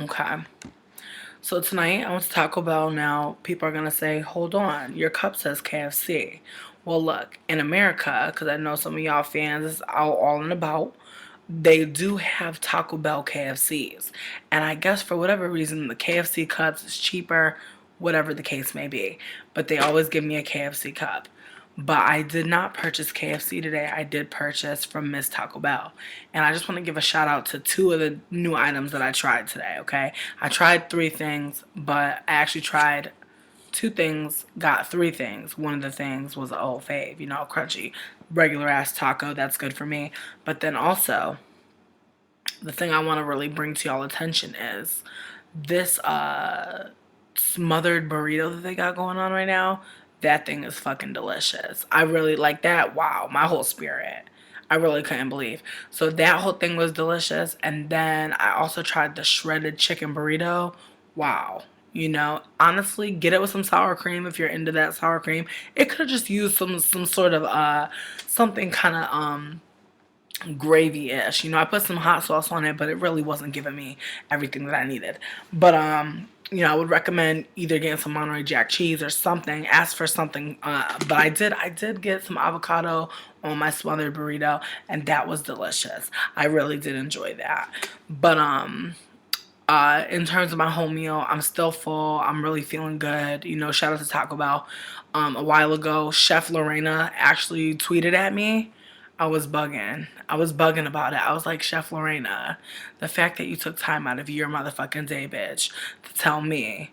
Okay. So tonight I went to Taco Bell. Now people are gonna say, "Hold on, your cup says KFC." Well, look, in America, because I know some of y'all fans is out all and about, they do have Taco Bell KFCs, and I guess for whatever reason the KFC cups is cheaper, whatever the case may be. But they always give me a KFC cup. But I did not purchase KFC today. I did purchase from Miss Taco Bell. And I just want to give a shout out to two of the new items that I tried today, okay? I tried three things, but I actually tried two things, got three things. One of the things was an old fave, you know, a crunchy, regular ass taco. That's good for me. But then also, the thing I want to really bring to y'all attention is this smothered burrito that they got going on right now. That thing is fucking delicious. I really like that. Wow, my whole spirit. I really couldn't believe. So that whole thing was delicious. And then I also tried the shredded chicken burrito. Wow. You know, honestly, get it with some sour cream if you're into that sour cream. It could have just used some sort of something kind of gravy-ish. You know, I put some hot sauce on it, but it really wasn't giving me everything that I needed. But you know, I would recommend either getting some Monterey Jack cheese or something. Ask for something. But I did get some avocado on my smothered burrito, and that was delicious. I really did enjoy that. But in terms of my whole meal, I'm still full. I'm really feeling good. You know, shout out to Taco Bell. A while ago, Chef Lorena actually tweeted at me. I was bugging. I was bugging about it. I was like, Chef Lorena, the fact that you took time out of your motherfucking day, bitch, to tell me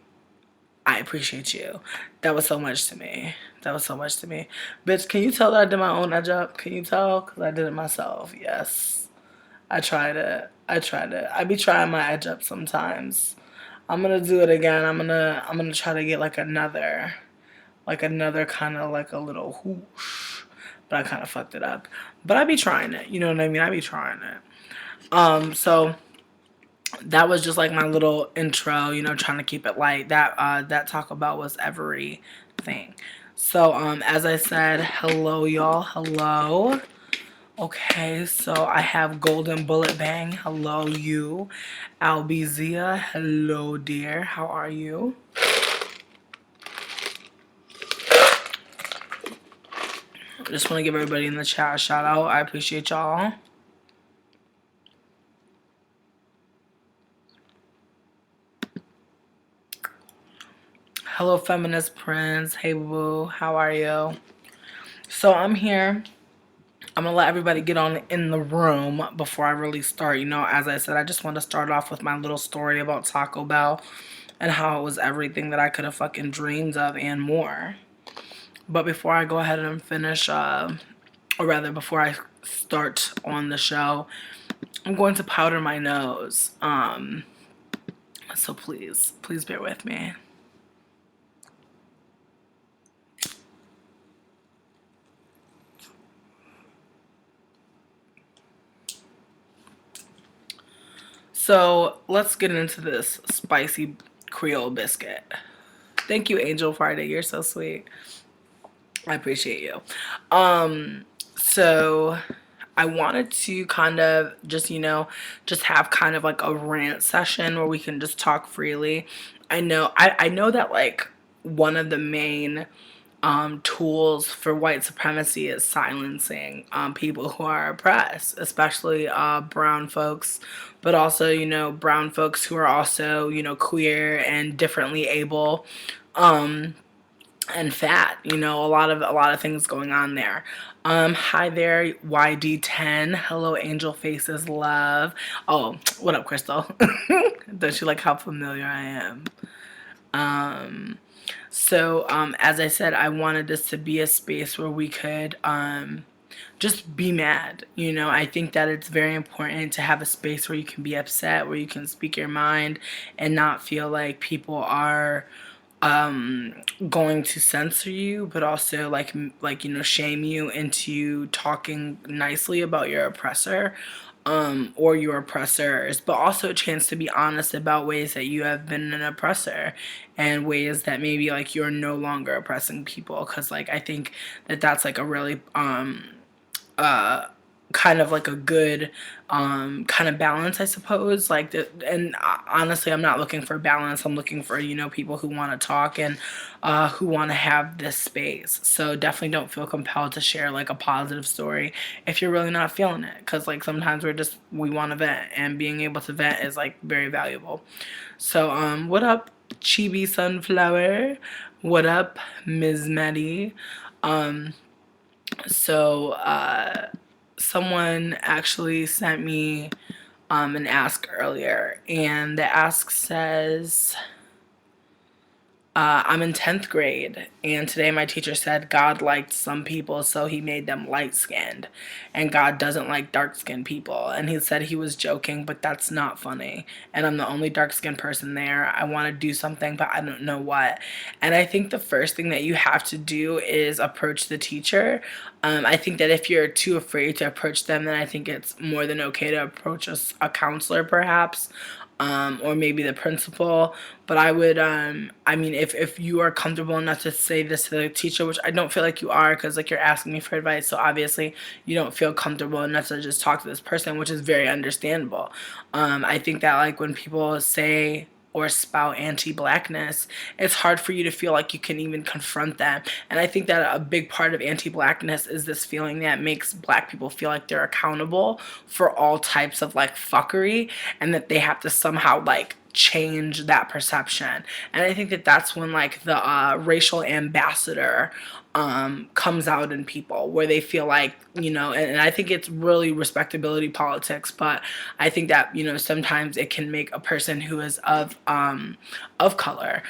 I appreciate you. That was so much to me. That was so much to me. Bitch, can you tell that I did my own edge up? Can you tell? Because I did it myself. Yes. I tried it. I tried it. I be trying my edge up sometimes. I'm gonna do it again. I'm gonna try to get like another kind of like a little whoosh. But I kind of fucked it up. But I be trying it. You know what I mean? I be trying it. So that was just like my little intro, you know, trying to keep it light. That Taco Bell was everything. So as I said, hello y'all. Hello. Okay, so I have Golden Bullet Bang. Hello, you. Albizia. Hello, dear. How are you? Just want to give everybody in the chat a shout out. I appreciate y'all. Hello, Feminist Prince. Hey, boo. How are you? So I'm here. I'm gonna let everybody get on in the room before I really start. You know, as I said, I just want to start off with my little story about Taco Bell and how it was everything that I could have fucking dreamed of and more. But before I go ahead and finish, or rather before I start on the show, I'm going to powder my nose. So please bear with me. So let's get into this spicy Creole biscuit. Thank you, Angel Friday. You're so sweet. I appreciate you. So I wanted to kind of just, you know, just have kind of like a rant session where we can just talk freely. I know that like one of the main tools for white supremacy is silencing people who are oppressed, especially brown folks, but also, you know, brown folks who are also, you know, queer and differently able. And fat, you know, a lot of things going on there. Hi there, YD10. Hello, Angel Faces Love. Oh, what up, Crystal? Does she like how familiar I am? So as I said, I wanted this to be a space where we could just be mad. You know, I think that it's very important to have a space where you can be upset, where you can speak your mind and not feel like people are going to censor you, but also like you know, shame you into talking nicely about your oppressor, or your oppressors, but also a chance to be honest about ways that you have been an oppressor and ways that maybe like you're no longer oppressing people, because like I think that that's like a really kind of like a good kind of balance, I suppose. Like, and honestly, I'm not looking for balance. I'm looking for, people who want to talk and who want to have this space. So definitely don't feel compelled to share like a positive story if you're really not feeling it. Because like sometimes we want to vent, and being able to vent is like very valuable. So, what up, Chibi Sunflower? What up, Ms. Maddie? Um, so, someone actually sent me an ask earlier, and the ask says, I'm in 10th grade, and today my teacher said God liked some people, so he made them light skinned, and God doesn't like dark skinned people. And he said he was joking, but that's not funny. And I'm the only dark skinned person there. I want to do something, but I don't know what. And I think the first thing that you have to do is approach the teacher. I think that if you're too afraid to approach them, then I think it's more than okay to approach a counselor, perhaps. Or maybe the principal. But I would, I mean, if you are comfortable enough to say this to the teacher, which I don't feel like you are, because like you're asking me for advice, so obviously you don't feel comfortable enough to just talk to this person, which is very understandable. I think that like when people say or spout anti-blackness, it's hard for you to feel like you can even confront them. And I think that a big part of anti-blackness is this feeling that makes black people feel like they're accountable for all types of like fuckery, and that they have to somehow like change that perception. And I think that that's when like the racial ambassador comes out in people, where they feel like, and I think it's really respectability politics, but I think that, sometimes it can make a person who is of color,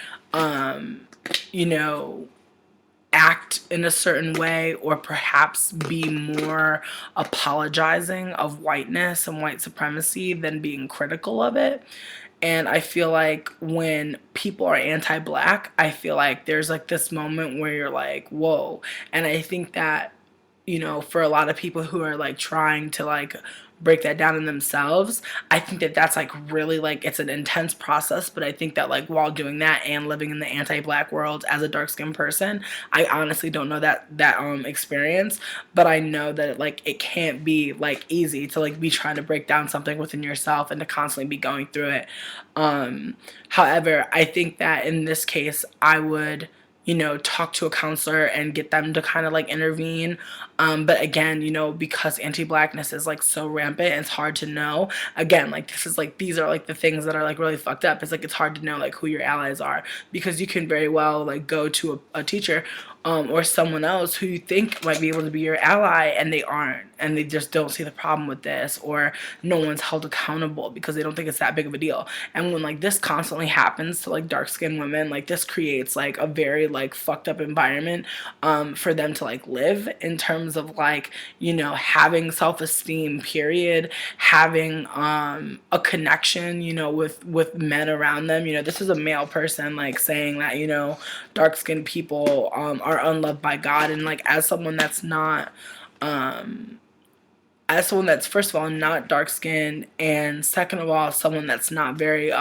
you know, act in a certain way, or perhaps be more apologizing of whiteness and white supremacy than being critical of it. And I feel like when people are anti-black, I feel like there's like this moment where you're like, whoa. And I think that, for a lot of people who are like trying to like break that down in themselves, I think that that's like really like it's an intense process. But I think that like while doing that and living in the anti-black world as a dark skinned person, I honestly don't know that experience, but I know that like it can't be like easy to like be trying to break down something within yourself and to constantly be going through it. However, I think that in this case, I would, talk to a counselor and get them to kind of like intervene. But again, because anti-blackness is like so rampant, it's hard to know. Again, like these are like the things that are like really fucked up. It's like it's hard to know like who your allies are, because you can very well like go to a teacher or someone else who you think might be able to be your ally, and they aren't, and they just don't see the problem with this, or no one's held accountable because they don't think it's that big of a deal. And when like this constantly happens to like dark skinned women, like this creates like a very like fucked up environment for them to like live, in terms of like, having self-esteem, period, having a connection, with men around them. This is a male person like saying that, dark skinned people are unloved by God. And like as someone that's first of all not dark skinned, and second of all someone that's not very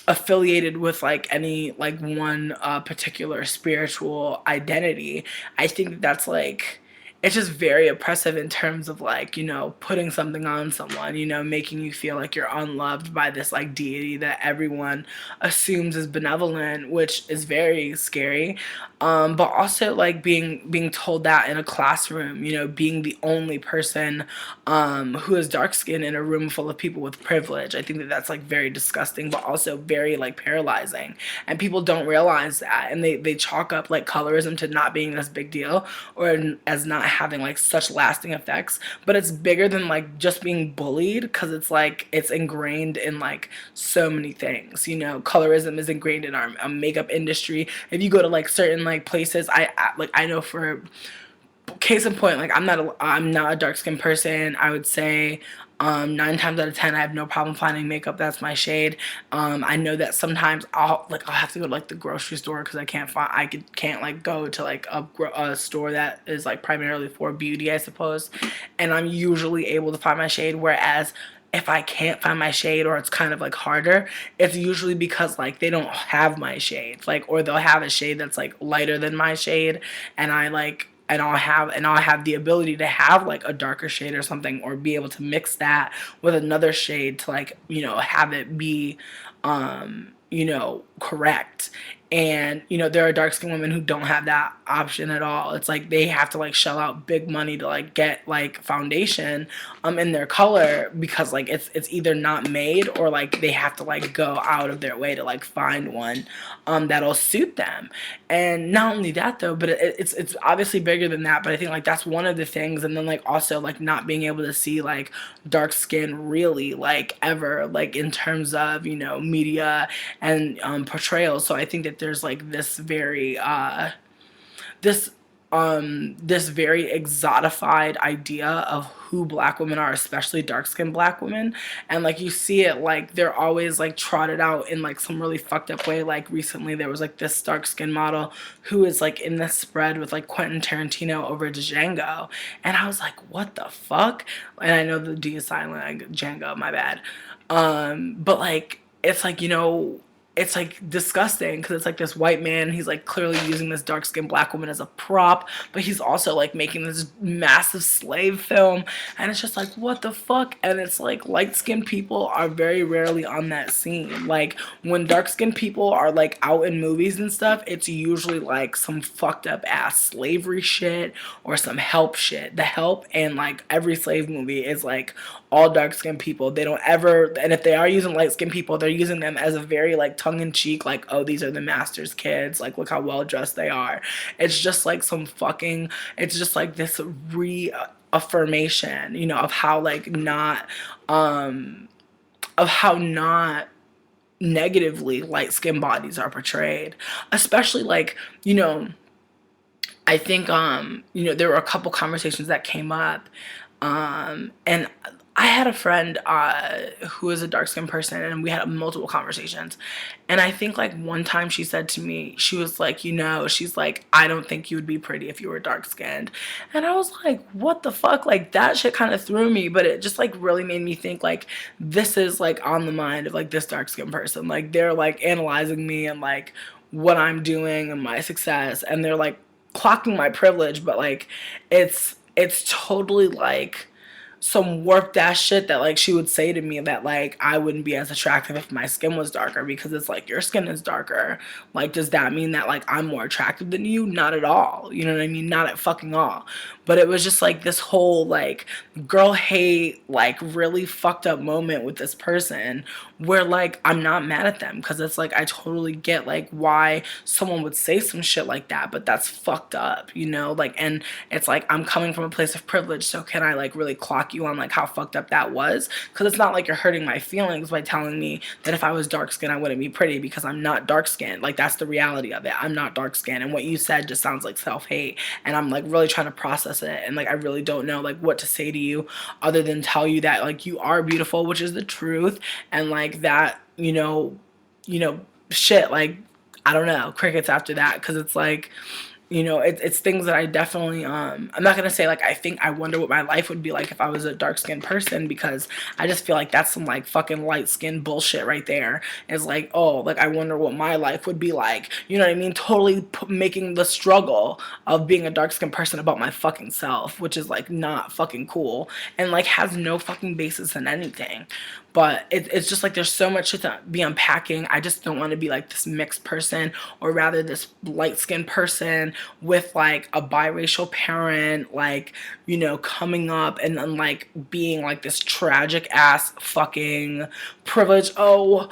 affiliated with like any like one particular spiritual identity, I think that's like it's just very oppressive in terms of like, putting something on someone, making you feel like you're unloved by this like deity that everyone assumes is benevolent, which is very scary. But also like being told that in a classroom, being the only person who is dark skinned in a room full of people with privilege. I think that that's like very disgusting, but also very like paralyzing. And people don't realize that, and they chalk up like colorism to not being this big deal, or as not having like such lasting effects. But it's bigger than like just being bullied, because it's like it's ingrained in like so many things. Colorism is ingrained in our makeup industry. If you go to like certain like places, I know, for case in point, like I'm not a dark skinned person. I would say 9 times out of 10 I have no problem finding makeup that's my shade. I know that sometimes I'll have to go to like the grocery store, because can't like go to like a store that is like primarily for beauty, I suppose, and I'm usually able to find my shade. Whereas if I can't find my shade, or it's kind of like harder, it's usually because like they don't have my shade, like, or they'll have a shade that's like lighter than my shade, and I like I'll have the ability to have like a darker shade or something, or be able to mix that with another shade to like, have it be correct. And there are dark skinned women who don't have that option at all. It's like they have to like shell out big money to like get like foundation in their color, because like it's either not made, or like they have to like go out of their way to like find one that'll suit them. And not only that though, but it's obviously bigger than that, but I think like that's one of the things. And then like also like not being able to see like dark skin really like ever, like in terms of media and portrayals. So I think that there's like this this very exotified idea of who black women are, especially dark skinned black women. And like you see it, like they're always like trotted out in like some really fucked up way. Like recently there was like this dark skinned model who is like in this spread with like Quentin Tarantino over Django. And I was like, what the fuck? And I know the D is silent, like Django, my bad. But like it's like, it's like disgusting, because it's like this white man, he's like clearly using this dark skinned black woman as a prop, but he's also like making this massive slave film. And it's just like, what the fuck? And it's like light skinned people are very rarely on that scene. Like when dark skinned people are like out in movies and stuff, it's usually like some fucked up ass slavery shit or some help shit. The Help and like every slave movie is like all dark skinned people. They don't ever, and if they are using light skinned people, they're using them as a very like tongue in cheek, like, oh, these are the master's kids, like look how well dressed they are. It's just like it's just like this reaffirmation, of how like not of how not negatively light skinned bodies are portrayed. Especially like, I think there were a couple conversations that came up, and I had a friend who is a dark skinned person, and we had multiple conversations. And I think like one time she said to me, she was like, she's like, I don't think you would be pretty if you were dark skinned. And I was like, what the fuck? Like that shit kind of threw me, but it just like really made me think like this is like on the mind of like this dark skinned person. Like they're like analyzing me and like what I'm doing and my success, and they're like clocking my privilege, but like it's totally like some warped ass shit that like she would say to me, that like I wouldn't be as attractive if my skin was darker, because it's like your skin is darker. Like does that mean that like I'm more attractive than you? Not at all. You know what I mean? Not at fucking all. But it was just like this whole like girl hate, like really fucked up moment with this person, where like I'm not mad at them, because it's like I totally get like why someone would say some shit like that, but that's fucked up, like. And it's like I'm coming from a place of privilege, so can I like really clock you on like how fucked up that was? Because it's not like you're hurting my feelings by telling me that if I was dark skinned I wouldn't be pretty, because I'm not dark skinned. Like that's the reality of it. I'm not dark skinned, and what you said just sounds like self-hate, and I'm like really trying to process it, and like I really don't know like what to say to you other than tell you that like you are beautiful, which is the truth. And like that, shit, like I don't know, crickets after that, because it's like it's things that I definitely I'm not gonna say like I wonder what my life would be like if I was a dark skinned person, because I just feel like that's some like fucking light skinned bullshit right there. It's like, oh, like I wonder what my life would be like, you know what I mean? Totally making the struggle of being a dark skinned person about my fucking self, which is like not fucking cool, and like has no fucking basis in anything. But it's just like there's so much shit to be unpacking. I just don't want to be like this mixed person, or rather this light skinned person with like a biracial parent, like, coming up and then like being like this tragic ass fucking privilege. Oh,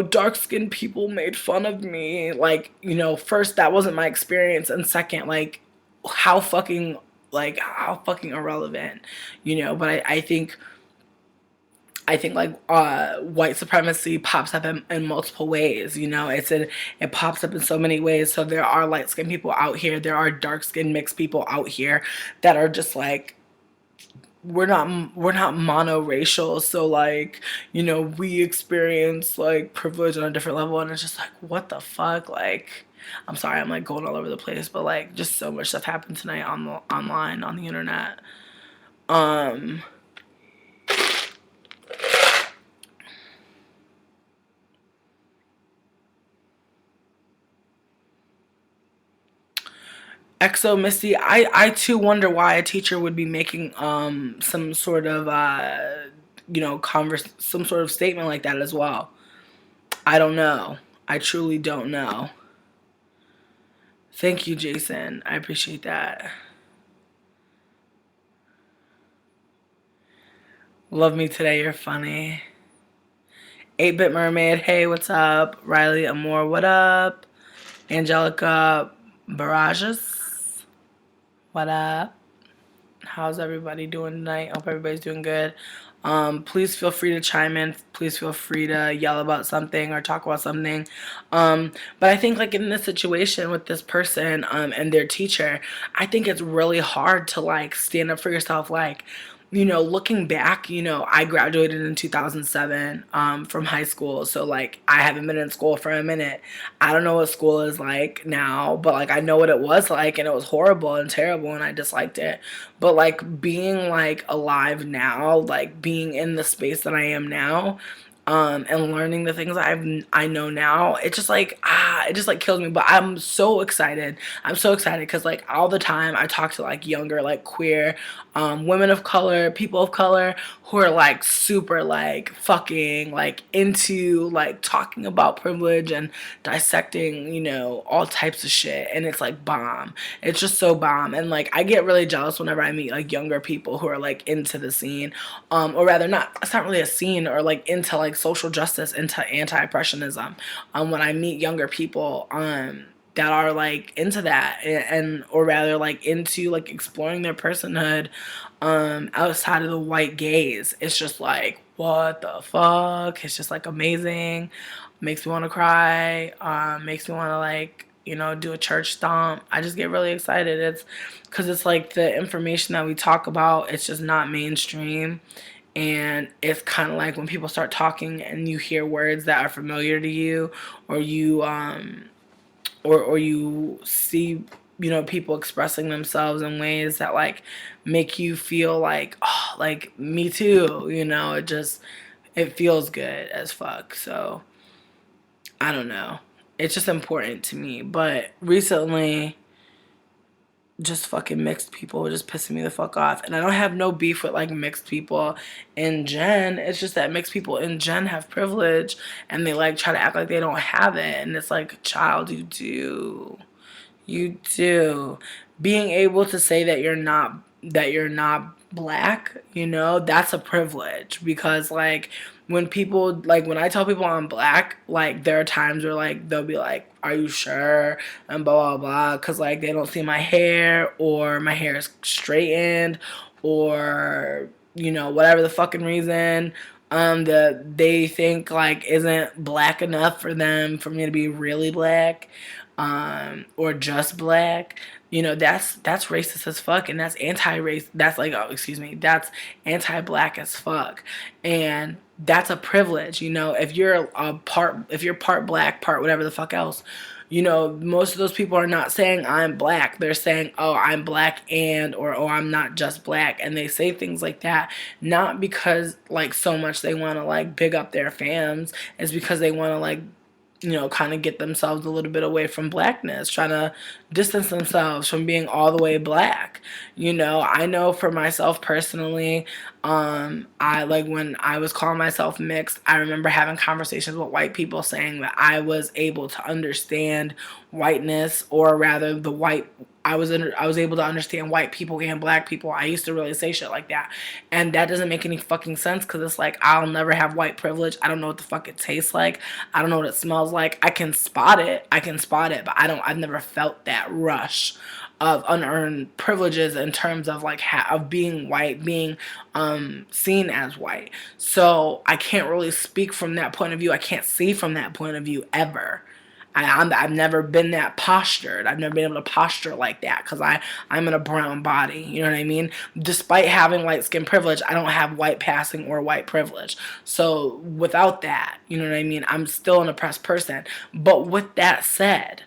dark skinned people made fun of me. Like, first, that wasn't my experience. And second, like, how fucking, how fucking irrelevant, But I think like white supremacy pops up in multiple ways. It pops up in so many ways. So there are light skinned people out here. There are dark skinned mixed people out here that are just like, we're not monoracial. So like, we experience like privilege on a different level, and it's just like, what the fuck? Like, I'm sorry, I'm like going all over the place, but like just so much stuff happened tonight online on the internet. Um XO Misty, I too wonder why a teacher would be making some sort of some sort of statement like that as well. I don't know. I truly don't know. Thank you, Jason. I appreciate that. Love me today. You're funny. 8-Bit Mermaid. Hey, what's up? Riley Amore. What up? Angelica Barajas. What up? How's everybody doing tonight? Hope everybody's doing good. Please feel free to chime in. Please feel free to yell about something or talk about something. But I think like in this situation with this person and their teacher, I think it's really hard to like stand up for yourself. Like, looking back, I graduated in 2007 from high school. So, like, I haven't been in school for a minute. I don't know what school is like now, but, like, I know what it was like, and it was horrible and terrible, and I disliked it. But, like, being, like, alive now, like, being in the space that I am now, and learning the things I know now, it just like it just like kills me. But I'm so excited. I'm so excited because like all the time I talk to like younger like queer women of color, people of color who are like super like fucking like into like talking about privilege and dissecting all types of shit, and it's like bomb. It's just so bomb, and like I get really jealous whenever I meet like younger people who are like into the scene, or rather not. It's not really a scene, or like into like social justice, into anti-oppressionism. When I meet younger people, that are like into that, and or rather like into like exploring their personhood outside of the white gaze, it's just like what the fuck. It's just like amazing. Makes me want to cry. Makes me want to like do a church stomp. I just get really excited. It's because it's like the information that we talk about, it's just not mainstream. And it's kind of like when people start talking and you hear words that are familiar to you, or you see people expressing themselves in ways that like make you feel like, oh, like me too. It feels good as fuck. So I don't know, it's just important to me. But recently, just fucking mixed people were just pissing me the fuck off. And I don't have no beef with like mixed people in gen. It's just that mixed people in gen have privilege, and they like try to act like they don't have it. And it's like, child, you do. You do. Being able to say that you're not black, that's a privilege. Because like when people like when I tell people I'm black, like there are times where like they'll be like, "Are you sure?" and blah blah blah, because like they don't see my hair, or my hair is straightened, or whatever the fucking reason that they think like isn't black enough for them for me to be really black, or just black. That's racist as fuck, and that's anti-race. That's like, oh, excuse me, that's anti-black as fuck, and that's a privilege. If you're part black, part whatever the fuck else. Most of those people are not saying I'm black. They're saying, oh, I'm black, and or oh, I'm not just black, and they say things like that not because like so much they want to like big up their fans. It's because they want to like kind of get themselves a little bit away from blackness, trying to distance themselves from being all the way black. I know for myself personally, I like when I was calling myself mixed, I remember having conversations with white people saying that I was able to understand whiteness, or rather the white I was able to understand white people and black people. I used to really say shit like that. And that doesn't make any fucking sense, because it's like I'll never have white privilege. I don't know what the fuck it tastes like. I don't know what it smells like. I can spot it. But I've never felt that rush of unearned privileges in terms of like of being white, being seen as white. So I can't really speak from that point of view. I can't see from that point of view ever. I've never been that postured. I've never been able to posture like that, because I'm in a brown body. You know what I mean? Despite having light skin privilege, I don't have white passing or white privilege. So without that, you know what I mean? I'm still an oppressed person. But with that said,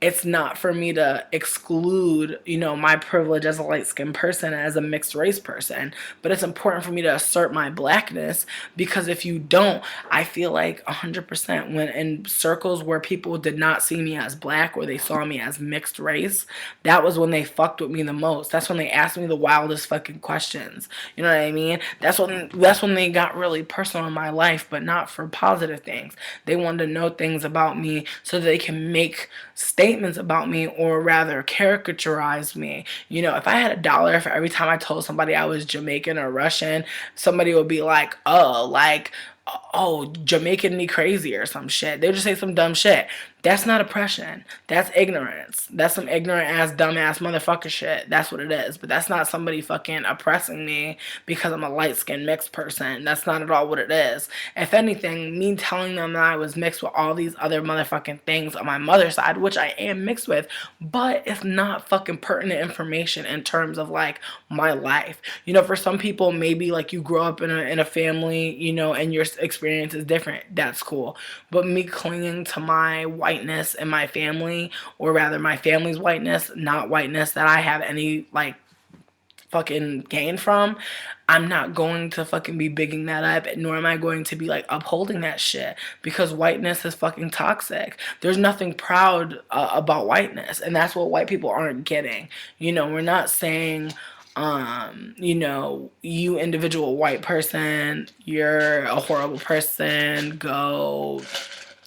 it's not for me to exclude, my privilege as a light-skinned person, as a mixed race person, but it's important for me to assert my blackness, because if you don't, I feel like 100% when in circles where people did not see me as black or they saw me as mixed race, that was when they fucked with me the most. That's when they asked me the wildest fucking questions. You know what I mean? That's when they got really personal in my life, but not for positive things. They wanted to know things about me so that they can make statements about me, or rather caricaturize me. If I had $1 for every time I told somebody I was Jamaican or Russian, somebody would be like, oh, Jamaican me crazy or some shit. They'll just say some dumb shit. That's not oppression. That's ignorance. That's some ignorant ass, dumb ass motherfucker shit. That's what it is. But that's not somebody fucking oppressing me because I'm a light skinned mixed person. That's not at all what it is. If anything, me telling them that I was mixed with all these other motherfucking things on my mother's side, which I am mixed with, but it's not fucking pertinent information in terms of like my life. For some people, maybe like you grow up in a family, and your experience is different. That's cool. But me clinging to my whiteness and my family, or rather my family's whiteness, not whiteness that I have any like fucking gain from, I'm not going to fucking be bigging that up, nor am I going to be like upholding that shit, because whiteness is fucking toxic. There's nothing proud about whiteness, and that's what white people aren't getting. We're not saying, you individual white person, you're a horrible person, go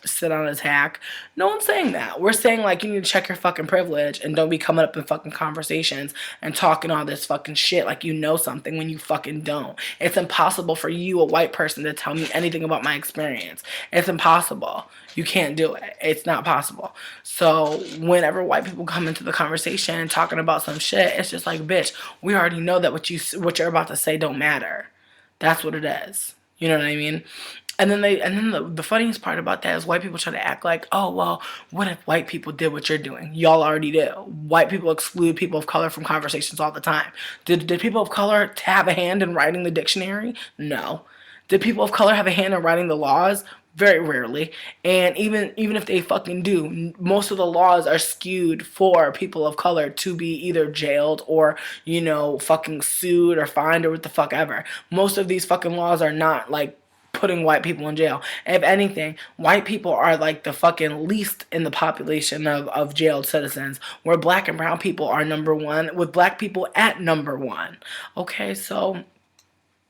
sit on his hack. No one's saying that. We're saying like you need to check your fucking privilege and don't be coming up in fucking conversations and talking all this fucking shit like you know something when you fucking don't. It's impossible for you, a white person, to tell me anything about my experience. It's impossible. You can't do it. It's not possible. So whenever white people come into the conversation talking about some shit, it's just like, bitch, we already know that what you're about to say don't matter. That's what it is. You know what I mean? And then the funniest part about that is white people try to act like, oh, well, what if white people did what you're doing? Y'all already do. White people exclude people of color from conversations all the time. Did people of color have a hand in writing the dictionary? No. Did people of color have a hand in writing the laws? Very rarely. And even if they fucking do, most of the laws are skewed for people of color to be either jailed or, fucking sued or fined or what the fuck ever. Most of these fucking laws are not like putting white people in jail. If anything, white people are like the fucking least in the population of jailed citizens, where black and brown people are number one, with black people at number one. Okay, so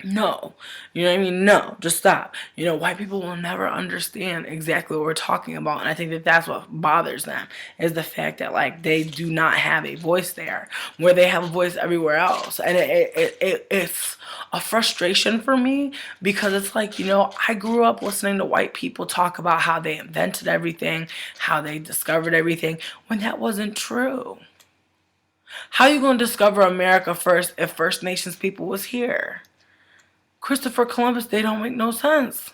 no. You know what I mean? No. Just stop. White people will never understand exactly what we're talking about. And I think that that's what bothers them, is the fact that, like, they do not have a voice there, where they have a voice everywhere else. And it's a frustration for me, because it's like, I grew up listening to white people talk about how they invented everything, how they discovered everything, when that wasn't true. How you going to discover America first if First Nations people was here? Christopher Columbus, they don't make no sense.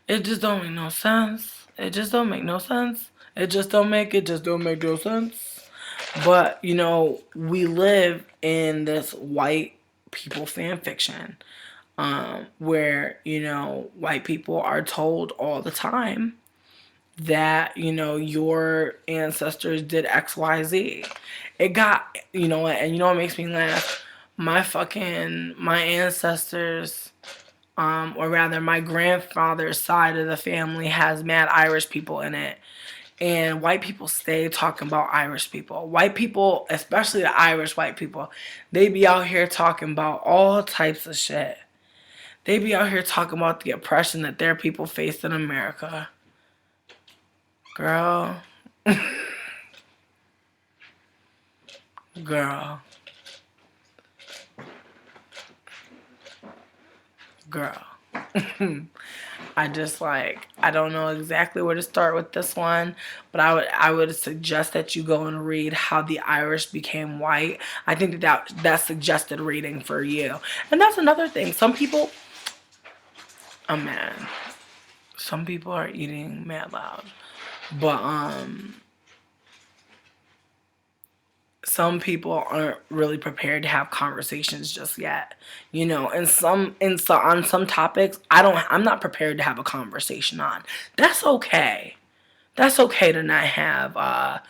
It just don't make no sense. It just don't make no sense. It just don't make no sense. But, we live in this white people fan fiction, where, white people are told all the time that, your ancestors did XYZ. It got, and what makes me laugh? My ancestors, or rather my grandfather's side of the family has mad Irish people in it. And white people stay talking about Irish people. White people, especially the Irish white people, they be out here talking about all types of shit. They be out here talking about the oppression that their people faced in America. Girl. Girl. Girl. I don't know exactly where to start with this one, but I would suggest that you go and read How the Irish Became White. I think that's suggested reading for you. And that's another thing. Some people, oh man, some people are eating mad loud, but some people aren't really prepared to have conversations just yet. And on some topics, I'm not prepared to have a conversation on. That's okay. That's okay to not have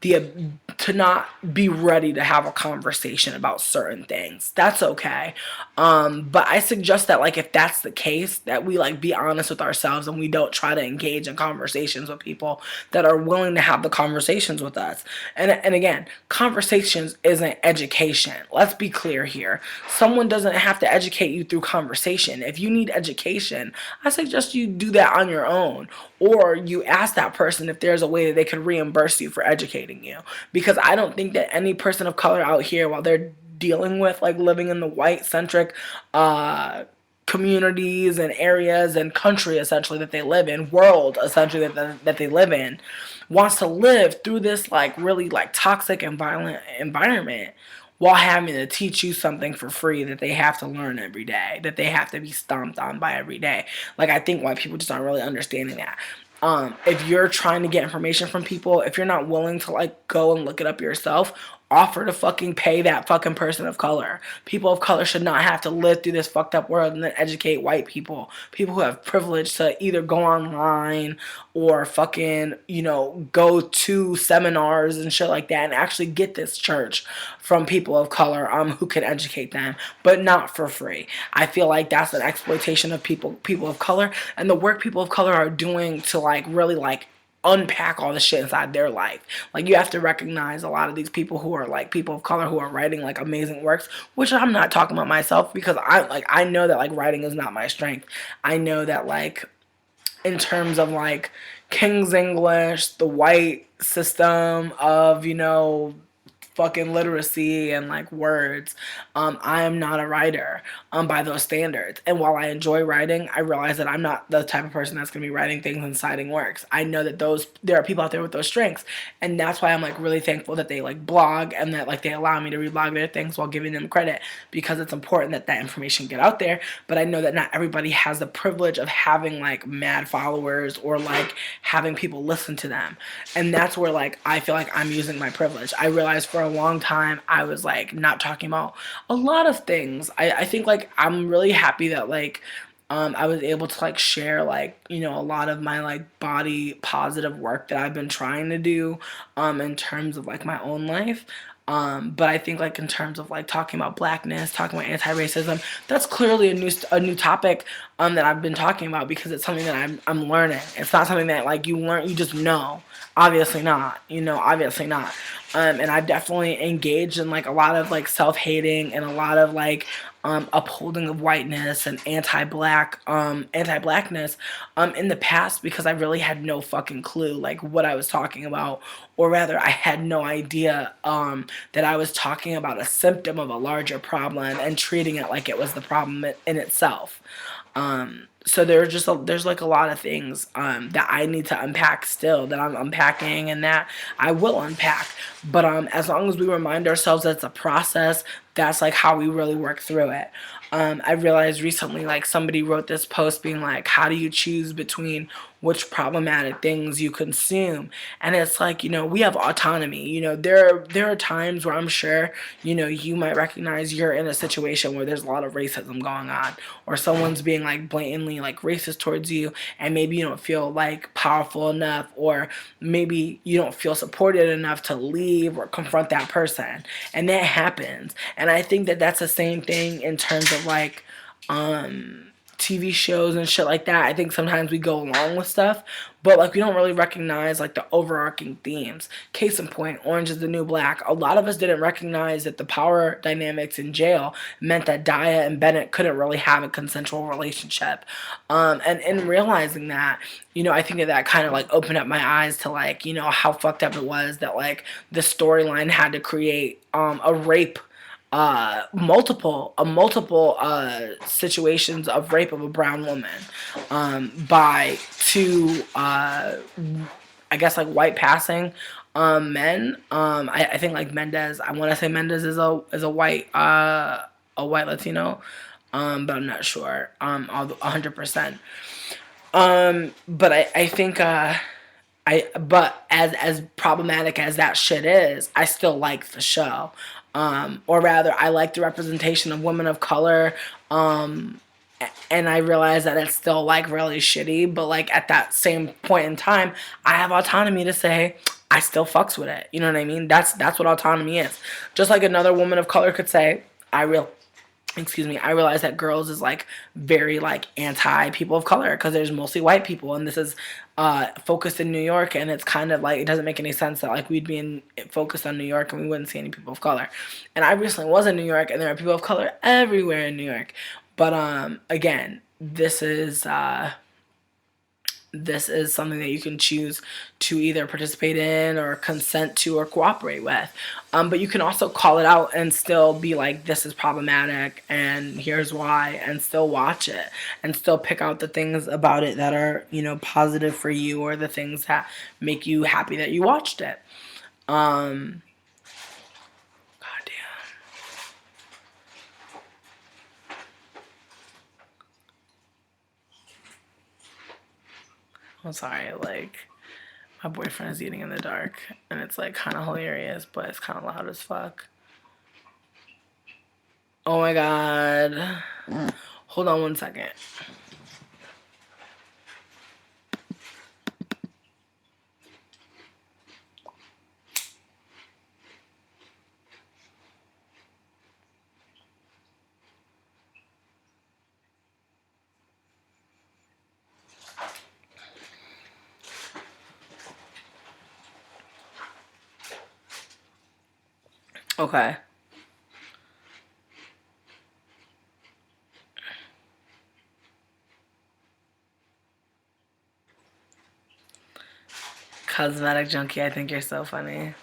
the to not be ready to have a conversation about certain things. That's okay. But I suggest that, like, if that's the case, that we like be honest with ourselves and we don't try to engage in conversations with people that are willing to have the conversations with us. And again, conversations isn't education. Let's be clear here. Someone doesn't have to educate you through conversation. If you need education, I suggest you do that on your own, or you ask that person if there's a way that they could reimburse you for educating you. Because I don't think that any person of color out here, while they're dealing with like living in the white centric communities and areas and country essentially that they live in, world essentially that they live in, wants to live through this like really like toxic and violent environment while having to teach you something for free that they have to learn every day, that they have to be stomped on by every day. Like, I think white people just aren't really understanding that. If you're trying to get information from people, if you're not willing to like go and look it up yourself, offer to fucking pay that fucking person of color. People of color should not have to live through this fucked up world and then educate white people. People who have privilege to either go online or fucking, go to seminars and shit like that and actually get this church from people of color who can educate them, but not for free. I feel like that's an exploitation of people of color and the work people of color are doing to like really like unpack all the shit inside their life. Like, you have to recognize a lot of these people who are like people of color who are writing like amazing works, which I'm not talking about myself because I know that like writing is not my strength. I know that like in terms of like King's English, the white system of, fucking literacy and like words. I am not a writer by those standards. And while I enjoy writing, I realize that I'm not the type of person that's gonna be writing things and citing works. I know that there are people out there with those strengths, and that's why I'm like really thankful that they like blog and that like they allow me to reblog their things while giving them credit, because it's important that that information get out there. But I know that not everybody has the privilege of having like mad followers or like having people listen to them, and that's where like I feel like I'm using my privilege. I realized for a long time I was like not talking about a lot of things. I think like I'm really happy that like I was able to like share like, a lot of my like body positive work that I've been trying to do in terms of like my own life. But I think like in terms of like talking about blackness, talking about anti-racism, that's clearly a new topic that I've been talking about because it's something that I'm learning. It's not something that like you learn, you just know. Obviously not, obviously not. And I definitely engaged in like a lot of like self-hating and a lot of like upholding of whiteness and anti-blackness in the past, because I really had no fucking clue like what I was talking about, or rather I had no idea that I was talking about a symptom of a larger problem and treating it like it was the problem in itself. So there's like a lot of things that I need to unpack still, that I'm unpacking and that I will unpack. But as long as we remind ourselves that it's a process, that's like how we really work through it. I realized recently, like, somebody wrote this post being like, how do you choose between which problematic things you consume? And it's like, we have autonomy. There are times where I'm sure, you might recognize you're in a situation where there's a lot of racism going on, or someone's being like blatantly like racist towards you, and maybe you don't feel like powerful enough, or maybe you don't feel supported enough to leave or confront that person. And that happens. And I think that that's the same thing in terms of like TV shows and shit like that. I think sometimes we go along with stuff, but like we don't really recognize like the overarching themes. Case in point, Orange is the New Black. A lot of us didn't recognize that the power dynamics in jail meant that Daya and Bennett couldn't really have a consensual relationship. And in realizing that, I think that kind of like opened up my eyes to like, how fucked up it was that like the storyline had to create a rape, multiple situations of rape of a brown woman by two I guess like white passing men. I think like Mendez. I want to say Mendez is a white Latino, but I'm not sure 100%. But I think but as problematic as that shit is, I still like the show. Or rather, I like the representation of women of color, and I realize that it's still like really shitty, but like at that same point in time, I have autonomy to say I still fucks with it. You know what I mean? That's what autonomy is. Just like another woman of color could say, I real excuse me, I realize that girls is like very like anti people of color because there's mostly white people, and this is focused in New York, and it's kind of like it doesn't make any sense that like we'd be focused on New York and we wouldn't see any people of color. And I recently was in New York, and there are people of color everywhere in New York. But again, this is something that you can choose to either participate in or consent to or cooperate with. But you can also call it out and still be like, this is problematic and here's why, and still watch it and still pick out the things about it that are, you know, positive for you or the things that make you happy that you watched it. God damn. I'm sorry, like, my boyfriend is eating in the dark, and it's like kind of hilarious, but it's kind of loud as fuck. Oh my god. Hold on one second. Okay. Cosmetic junkie, I think you're so funny.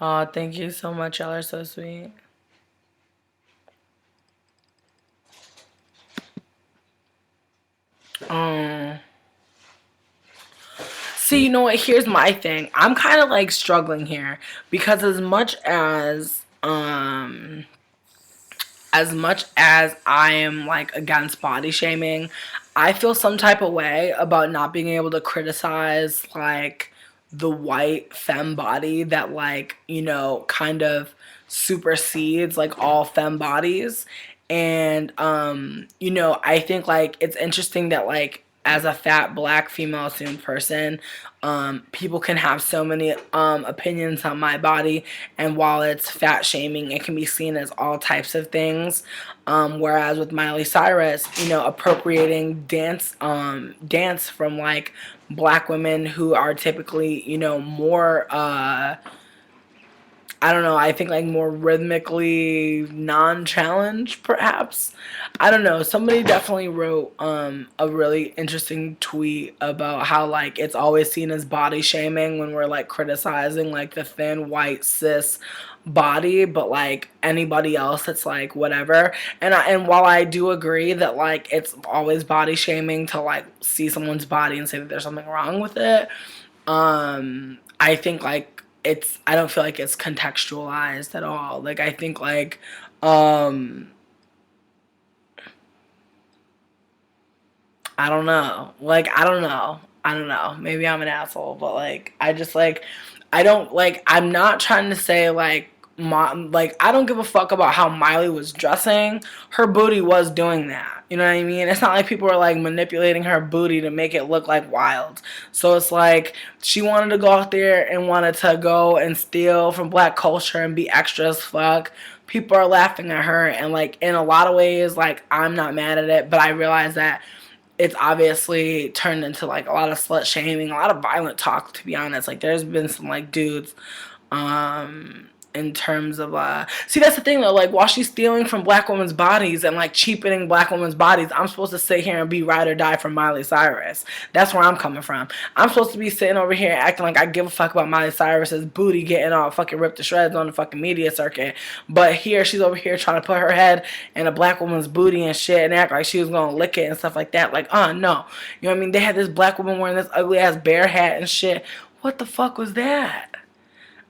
Oh, thank you so much. Y'all are so sweet. Um, See, you know what? Here's my thing. I'm kind of like struggling here because as much as I am like against body shaming, I feel some type of way about not being able to criticize like the white femme body that like, you know, kind of supersedes like all femme bodies. And you know, I think like it's interesting that like as a fat black female assumed person, people can have so many opinions on my body, and while it's fat shaming, it can be seen as all types of things. Whereas with Miley Cyrus, you know, appropriating dance from like black women who are typically, you know, more I don't know, I think like more rhythmically non-challenged perhaps. I don't know. Somebody definitely wrote a really interesting tweet about how like it's always seen as body shaming when we're like criticizing like the thin white cis body, but like anybody else it's like whatever. And while I do agree that like it's always body shaming to like see someone's body and say that there's something wrong with it, I think like I don't feel like it's contextualized at all. Like I think like um I don't know. Like I don't know. I don't know. Maybe I'm an asshole, but like I just like I don't like I'm not trying to say like like I don't give a fuck about how Miley was dressing. Her booty was doing that. You know what I mean? It's not like people were like manipulating her booty to make it look like wild. So it's like she wanted to go out there and wanted to go and steal from black culture and be extra as fuck. People are laughing at her, and like in a lot of ways like I'm not mad at it, but I realize that it's obviously turned into like a lot of slut shaming, a lot of violent talk, to be honest. Like there's been some like dudes in terms of see, that's the thing though, like while she's stealing from black women's bodies and like cheapening black women's bodies, I'm supposed to sit here and be ride or die for Miley Cyrus. That's where I'm coming from. I'm supposed to be sitting over here acting like I give a fuck about Miley Cyrus's booty getting all fucking ripped to shreds on the fucking media circuit, but here she's over here trying to put her head in a black woman's booty and shit and act like she was gonna lick it and stuff like that. Like no, you know what I mean? They had this black woman wearing this ugly ass bear hat and shit. What the fuck was that?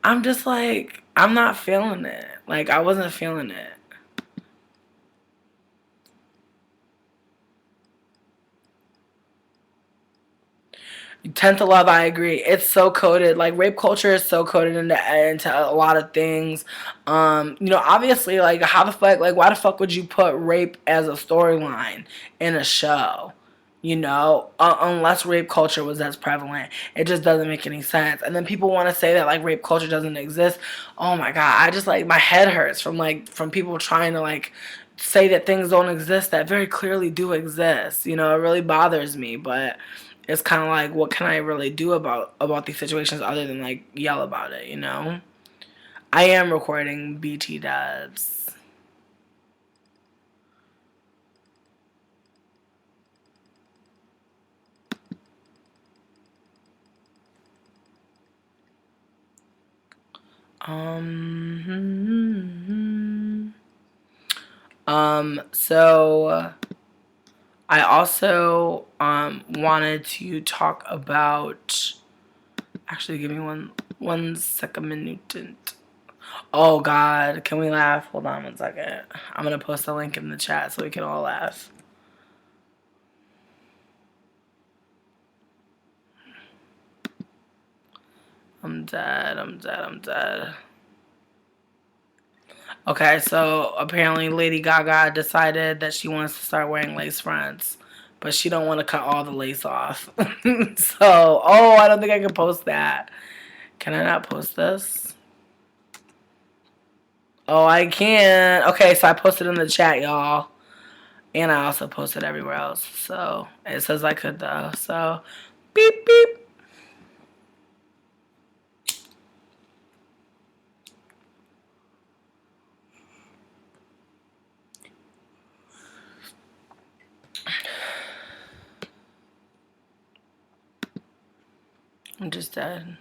I'm just like, I'm not feeling it. Like, I wasn't feeling it. 10 to love, I agree. It's so coded. Like rape culture is so coded into a lot of things. Obviously, like how the fuck, like why the fuck would you put rape as a storyline in a show? Unless rape culture was as prevalent, it just doesn't make any sense. And then people want to say that like rape culture doesn't exist. Oh my god, I just like my head hurts from people trying to like say that things don't exist that very clearly do exist. It really bothers me, but it's kind of like, what can I really do about these situations other than like yell about it? I am recording BT dubs. So I also wanted to talk about. Actually, give me one second minute. Oh God, can we laugh? Hold on 1 second. I'm gonna post a link in the chat so we can all laugh. I'm dead. I'm dead. I'm dead. Okay, so apparently Lady Gaga decided that she wants to start wearing lace fronts, but she don't want to cut all the lace off. I don't think I can post that. Can I not post this? Oh, I can. Okay, so I posted in the chat, y'all. And I also posted everywhere else. So it says I could though. So beep beep. I'm just dead.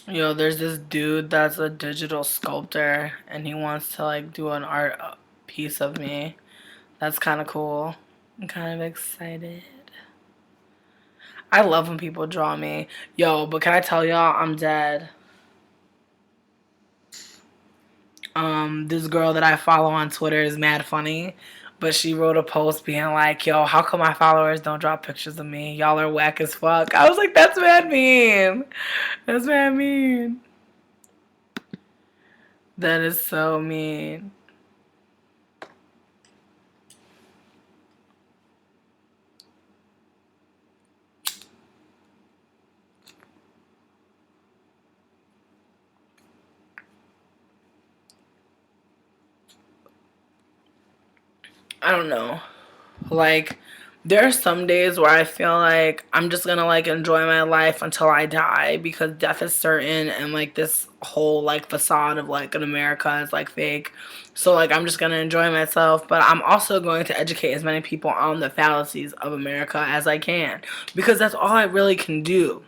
Yo, there's this dude that's a digital sculptor and he wants to like do an art piece of me. That's kind of cool. I'm kind of excited. I love when people draw me. Yo, but can I tell y'all I'm dead? This girl that I follow on Twitter is mad funny, but she wrote a post being like, "Yo, how come my followers don't draw pictures of me? Y'all are whack as fuck." I was like, "That's mad mean. That's mad mean. That is so mean." I don't know. Like, there are some days where I feel like I'm just gonna like enjoy my life until I die because death is certain and like this whole like facade of like an America is like fake. So like I'm just gonna enjoy myself, but I'm also going to educate as many people on the fallacies of America as I can because that's all I really can do.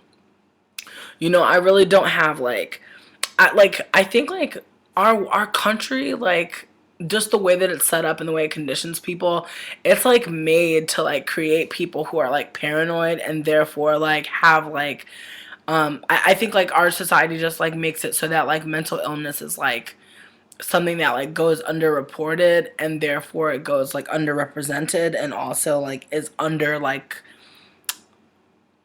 I really don't have I think like our country like just the way that it's set up and the way it conditions people, it's like made to like create people who are like paranoid and therefore like have like I think like our society just like makes it so that like mental illness is like something that like goes underreported and therefore it goes like underrepresented and also like is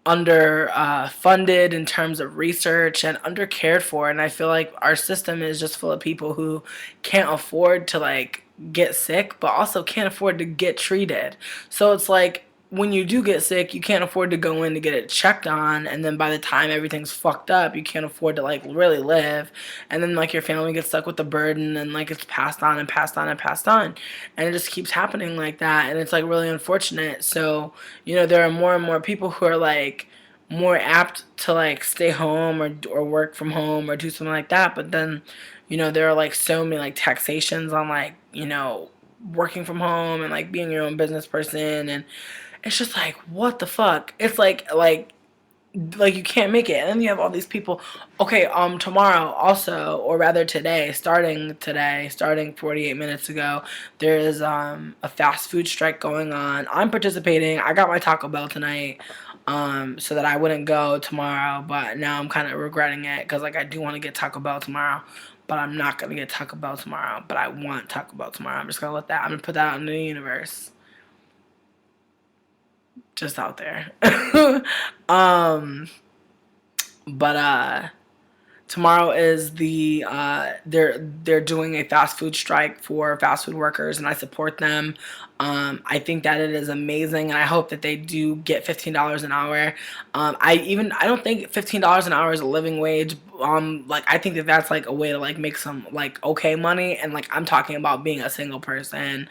funded in terms of research and under cared for, and I feel like our system is just full of people who can't afford to like get sick but also can't afford to get treated. So it's like when you do get sick you can't afford to go in to get it checked on, and then by the time everything's fucked up you can't afford to like really live, and then like your family gets stuck with the burden and like it's passed on and passed on and passed on, and it just keeps happening like that, and it's like really unfortunate. So there are more and more people who are like more apt to like stay home or work from home or do something like that, but then there are like so many like taxations on like working from home and like being your own business person, and it's just like what the fuck. It's like you can't make it, and then you have all these people. Okay, tomorrow also, or rather today, starting 48 minutes ago, there is a fast food strike going on. I'm participating. I got my Taco Bell tonight so that I wouldn't go tomorrow, but now I'm kind of regretting it because like I do want to get Taco Bell tomorrow, but I'm not gonna get Taco Bell tomorrow. But I want Taco Bell tomorrow. I'm just gonna let that. I'm gonna put that out in the universe, just out there. um, but tomorrow is the they're doing a fast food strike for fast food workers, and I support them. I think that it is amazing, and I hope that they do get $15 an hour. I don't think $15 an hour is a living wage. Like I think that that's like a way to like make some like okay money, and like I'm talking about being a single person,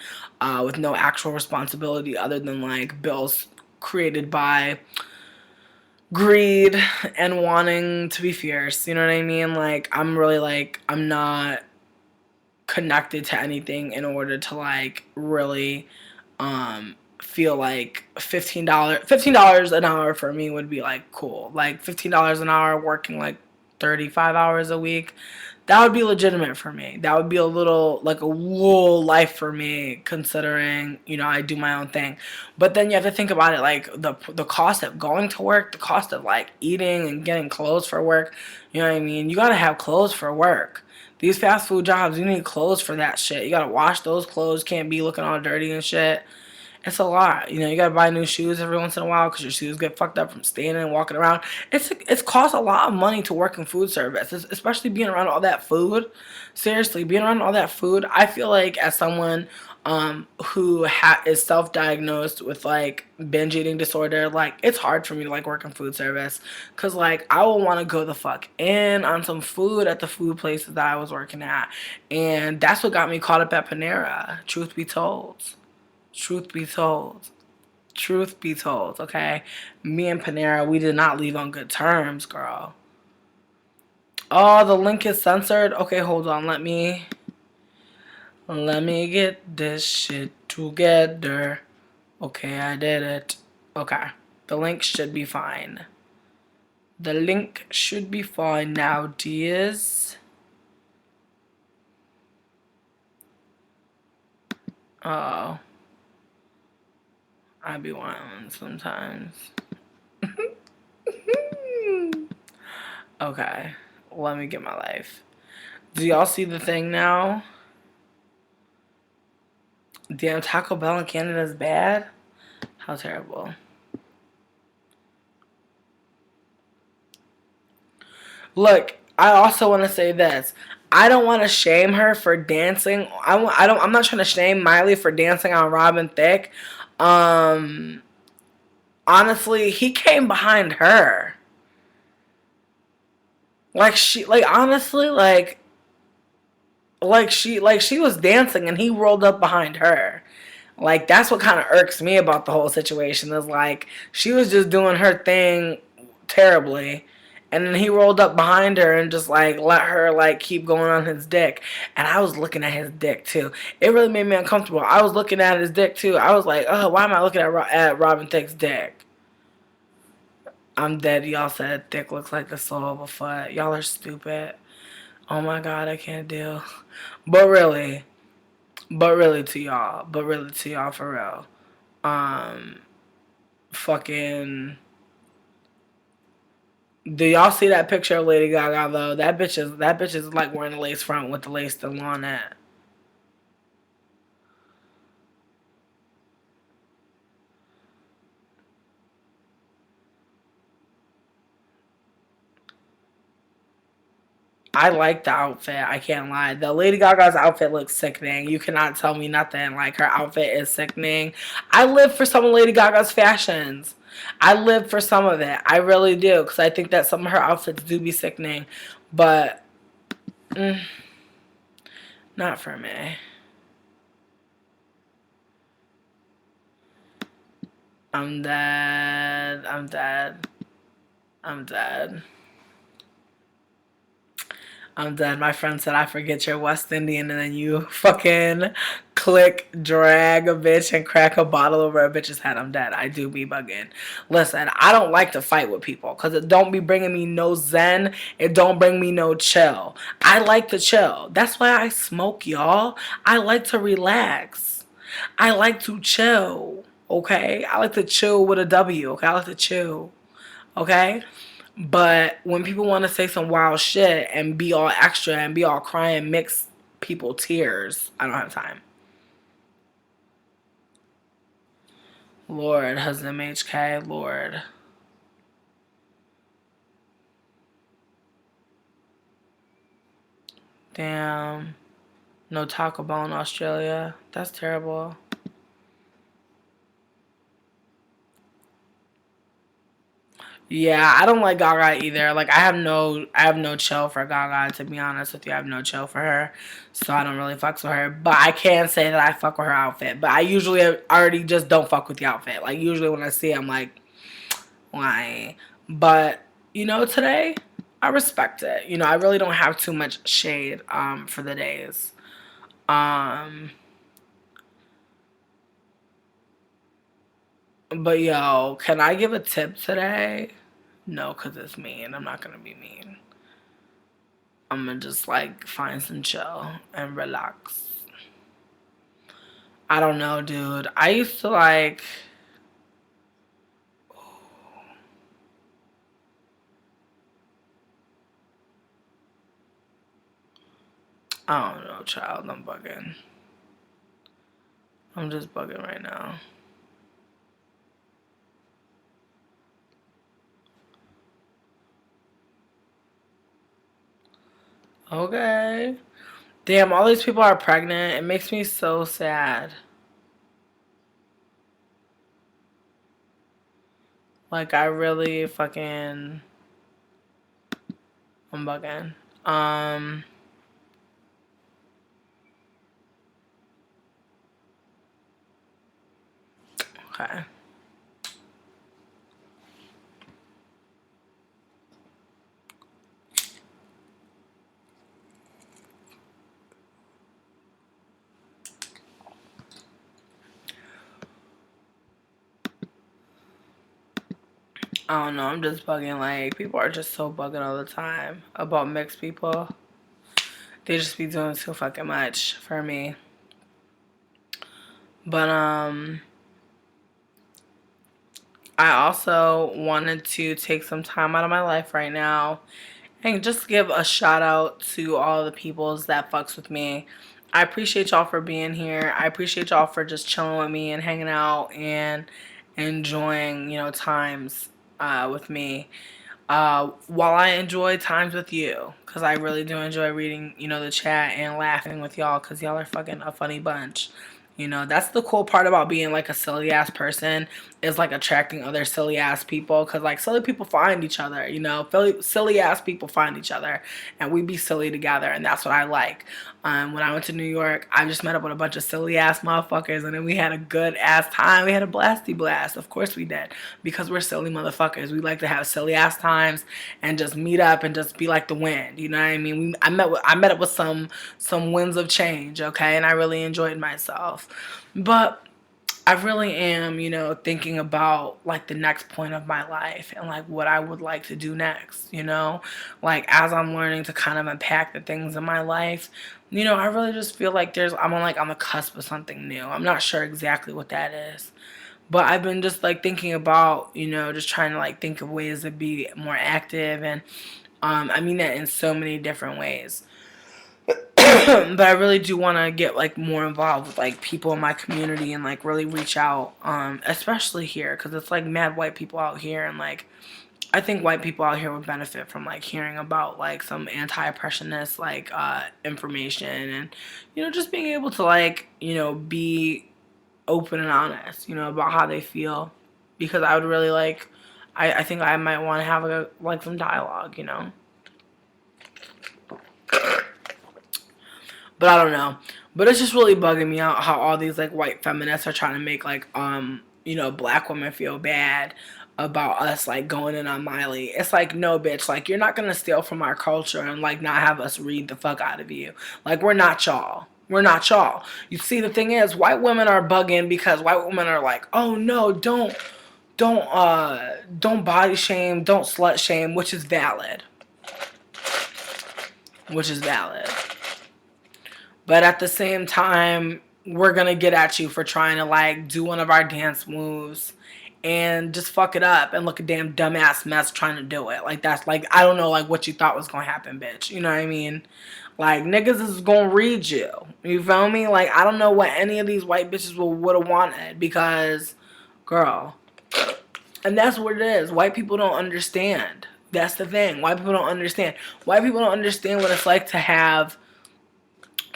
with no actual responsibility other than like bills created by greed and wanting to be fierce. You know what I mean? Like I'm really like I'm not connected to anything in order to like really feel like $15 an hour for me would be like cool. Like $15 an hour working like 35 hours a week. That would be legitimate for me. That would be a little like a whoa life for me, considering I do my own thing. But then you have to think about it, like the cost of going to work, the cost of like eating and getting clothes for work. You know what I mean? You gotta have clothes for work. These fast food jobs, you need clothes for that shit. You gotta wash those clothes. Can't be looking all dirty and shit. It's a lot. You gotta buy new shoes every once in a while because your shoes get fucked up from standing and walking around. It's cost a lot of money to work in food service, especially being around all that food. Seriously, being around all that food, I feel like as someone who is self-diagnosed with like binge eating disorder, like it's hard for me to like work in food service because like I will want to go the fuck in on some food at the food places that I was working at, and that's what got me caught up at Panera. Truth be told. Truth be told. Truth be told, okay? Me and Panera, we did not leave on good terms, girl. Oh, the link is censored? Okay, hold on. Let me get this shit together. Okay, I did it. Okay. The link should be fine. The link should be fine now, dears. Oh. I be wildin' sometimes. Okay, let me get my life. Do y'all see the thing now? Damn, Taco Bell in Canada is bad? How terrible. Look, I also want to say this. I don't want to shame her for dancing. I'm not trying to shame Miley for dancing on Robin Thicke. Um, Honestly, he came behind her. Honestly, she was dancing and he rolled up behind her. Like that's what kind of irks me about the whole situation is like she was just doing her thing terribly, and then he rolled up behind her and just like let her like keep going on his dick. And I was looking at his dick too. It really made me uncomfortable. I was looking at his dick too. I was like, oh, why am I looking at Robin Thicke's dick? I'm dead. Y'all said dick looks like the sole of a foot. Y'all are stupid. Oh my god, I can't deal. But really, but really to y'all for real. Um, Fucking. Do y'all see that picture of Lady Gaga though? That bitch is like wearing a lace front with the lace still on it. I like the outfit. I can't lie. The Lady Gaga's outfit looks sickening. You cannot tell me nothing. Like her outfit is sickening. I live for some of Lady Gaga's fashions. I live for some of it. I really do, because I think that some of her outfits do be sickening, but not for me. I'm dead. I'm dead. I'm dead. I'm dead. My friend said, I forget you're West Indian, and then you fucking click, drag a bitch, and crack a bottle over a bitch's head. I'm dead. I do be bugging. Listen, I don't like to fight with people because it don't be bringing me no zen. It don't bring me no chill. I like to chill. That's why I smoke, y'all. I like to relax. I like to chill. Okay? I like to chill with a W. Okay? I like to chill. Okay? But when people want to say some wild shit and be all extra and be all crying, mix people tears, I don't have time. Lord, husband HK, Lord. Damn. No Taco Bell in Australia. That's terrible. Yeah, I don't like Gaga either. Like I have no chill for Gaga, to be honest with you. I have no chill for her. So I don't really fuck with her. But I can say that I fuck with her outfit. But I usually already just don't fuck with the outfit. Like usually when I see it, I'm like, why? But today I respect it. I really don't have too much shade for the days. Um but yo, can I give a tip today? No, cause it's mean. I'm not gonna be mean. I'm gonna just like find some chill and relax. I don't know, dude. I used to like, I don't know, child. I'm bugging. I'm just bugging right now. Okay. Damn, all these people are pregnant. It makes me so sad. Like, I really fucking. I'm bugging. Um, okay. I don't know. I'm just bugging. Like, people are just so bugging all the time about mixed people. They just be doing too fucking much for me. But, I also wanted to take some time out of my life right now and just give a shout out to all the peoples that fucks with me. I appreciate y'all for being here. I appreciate y'all for just chilling with me and hanging out and enjoying, times with me. While I enjoy times with you, because I really do enjoy reading, the chat and laughing with y'all, because y'all are fucking a funny bunch. That's the cool part about being like a silly ass person, is like attracting other silly ass people, because like silly people find each other, silly ass people find each other and we be silly together, and that's what I like. When I went to New York, I just met up with a bunch of silly ass motherfuckers, and then we had a good ass time. We had a blasty blast. Of course we did, because we're silly motherfuckers. We like to have silly ass times and just meet up and just be like the wind. You know what I mean? I met up with some winds of change, okay, and I really enjoyed myself. But I really am, thinking about like the next point of my life and like what I would like to do next, like as I'm learning to kind of unpack the things in my life, I really just feel like I'm on the cusp of something new. I'm not sure exactly what that is. But I've been just like thinking about, just trying to like think of ways to be more active, and I mean that in so many different ways. But I really do want to get like more involved with like people in my community and like really reach out, especially here, because it's like mad white people out here, and like I think white people out here would benefit from like hearing about like some anti-oppressionist like information, and just being able to like be open and honest, about how they feel, because I would really like. I think I might want to have like some dialogue. But I don't know. But it's just really bugging me out how all these like white feminists are trying to make like black women feel bad about us like going in on Miley. It's like, no, bitch, like you're not gonna steal from our culture and like not have us read the fuck out of you. Like we're not y'all. We're not y'all. You see, the thing is, white women are bugging because white women are like, oh no, don't body shame, don't slut shame, which is valid. Which is valid. But at the same time, we're gonna get at you for trying to like do one of our dance moves and just fuck it up and look a damn dumbass mess trying to do it. Like, that's like, I don't know, like, what you thought was gonna happen, bitch. You know what I mean? Like, niggas is gonna read you. You feel me? Like, I don't know what any of these white bitches would have wanted, because, girl. And that's what it is. White people don't understand. That's the thing. White people don't understand. White people don't understand what it's like to have.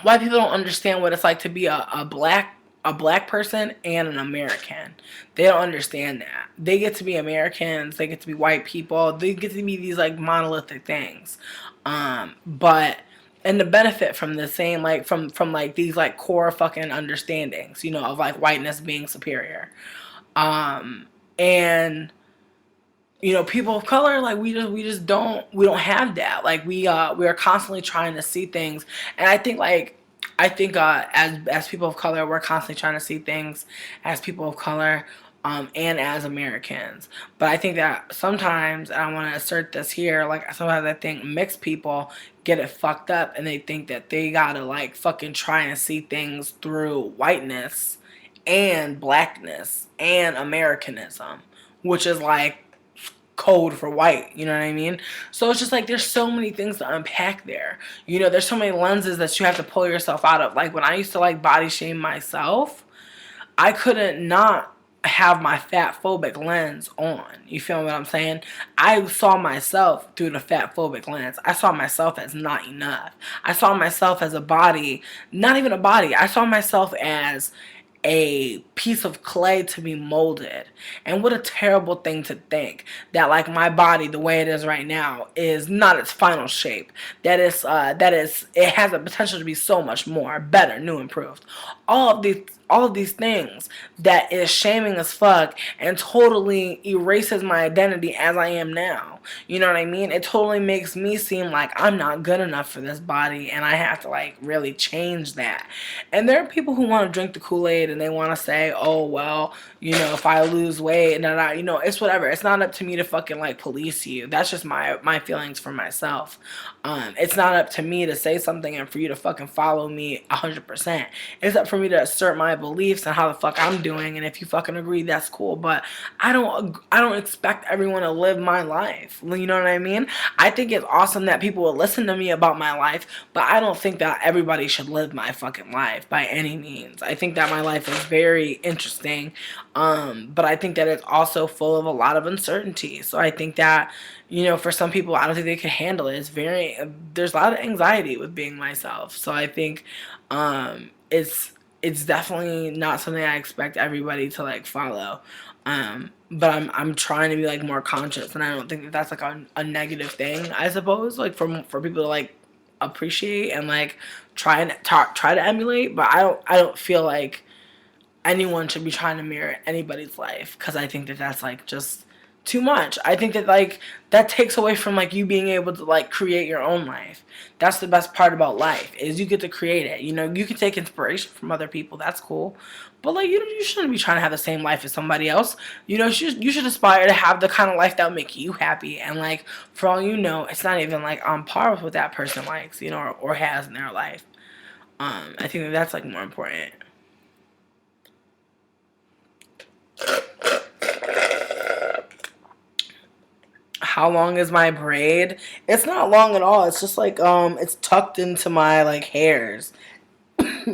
White people don't understand what it's like to be a black person and an American. They don't understand that. They get to be Americans. They get to be white people. They get to be these like monolithic things. But and the benefit from the same like from like these like core fucking understandings, you know, of like whiteness being superior. And you know, people of color, like, we don't have that. Like, we are constantly trying to see things. And I think as people of color, we're constantly trying to see things as people of color, and as Americans. But I think that sometimes, and I want to assert this here, like, sometimes I think mixed people get it fucked up, and they think that they gotta like fucking try and see things through whiteness and blackness and Americanism, which is like code for white, you know what I mean? So it's just like there's so many things to unpack there. You know, there's so many lenses that you have to pull yourself out of. Like, when I used to like body shame myself, I couldn't not have my fat phobic lens on. You feel what I'm saying? I saw myself through the fat phobic lens. I saw myself as not enough. I saw myself as a body, not even a body. I saw myself as a piece of clay to be molded. And what a terrible thing to think, that like my body the way it is right now is not its final shape. That is it has the potential to be so much more better, new, improved. All of these things that is shaming as fuck and totally erases my identity as I am now. You know what I mean? It totally makes me seem like I'm not good enough for this body, and I have to like really change that. And there are people who want to drink the Kool-Aid, and they want to say, oh well, you know, if I lose weight and you know, it's whatever. It's not up to me to fucking like police you. That's just my feelings for myself. It's not up to me to say something and for you to fucking follow me 100%. It's up for me to assert my beliefs and how the fuck I'm doing, and if you fucking agree, that's cool. But I don't expect everyone to live my life. You know what I mean? I think it's awesome that people will listen to me about my life, but I don't think that everybody should live my fucking life by any means. I think that my life is very interesting, but I think that it's also full of a lot of uncertainty. So I think that, you know, for some people, I don't think they can handle it. There's a lot of anxiety with being myself. So I think, it's definitely not something I expect everybody to like follow. But I'm trying to be like more conscious, and I don't think that that's like a negative thing, I suppose, like for people to like appreciate and like try to emulate. But I don't feel like anyone should be trying to mirror anybody's life, because I think that that's like just too much. I think that like that takes away from like you being able to like create your own life. That's the best part about life, is you get to create it. You know, you can take inspiration from other people. That's cool. But like you shouldn't be trying to have the same life as somebody else. You know, you should aspire to have the kind of life that will make you happy. And like, for all you know, it's not even like on par with what that person likes, you know, or has in their life. I think that that's like more important. How long is my braid? It's not long at all. It's just like it's tucked into my like hairs.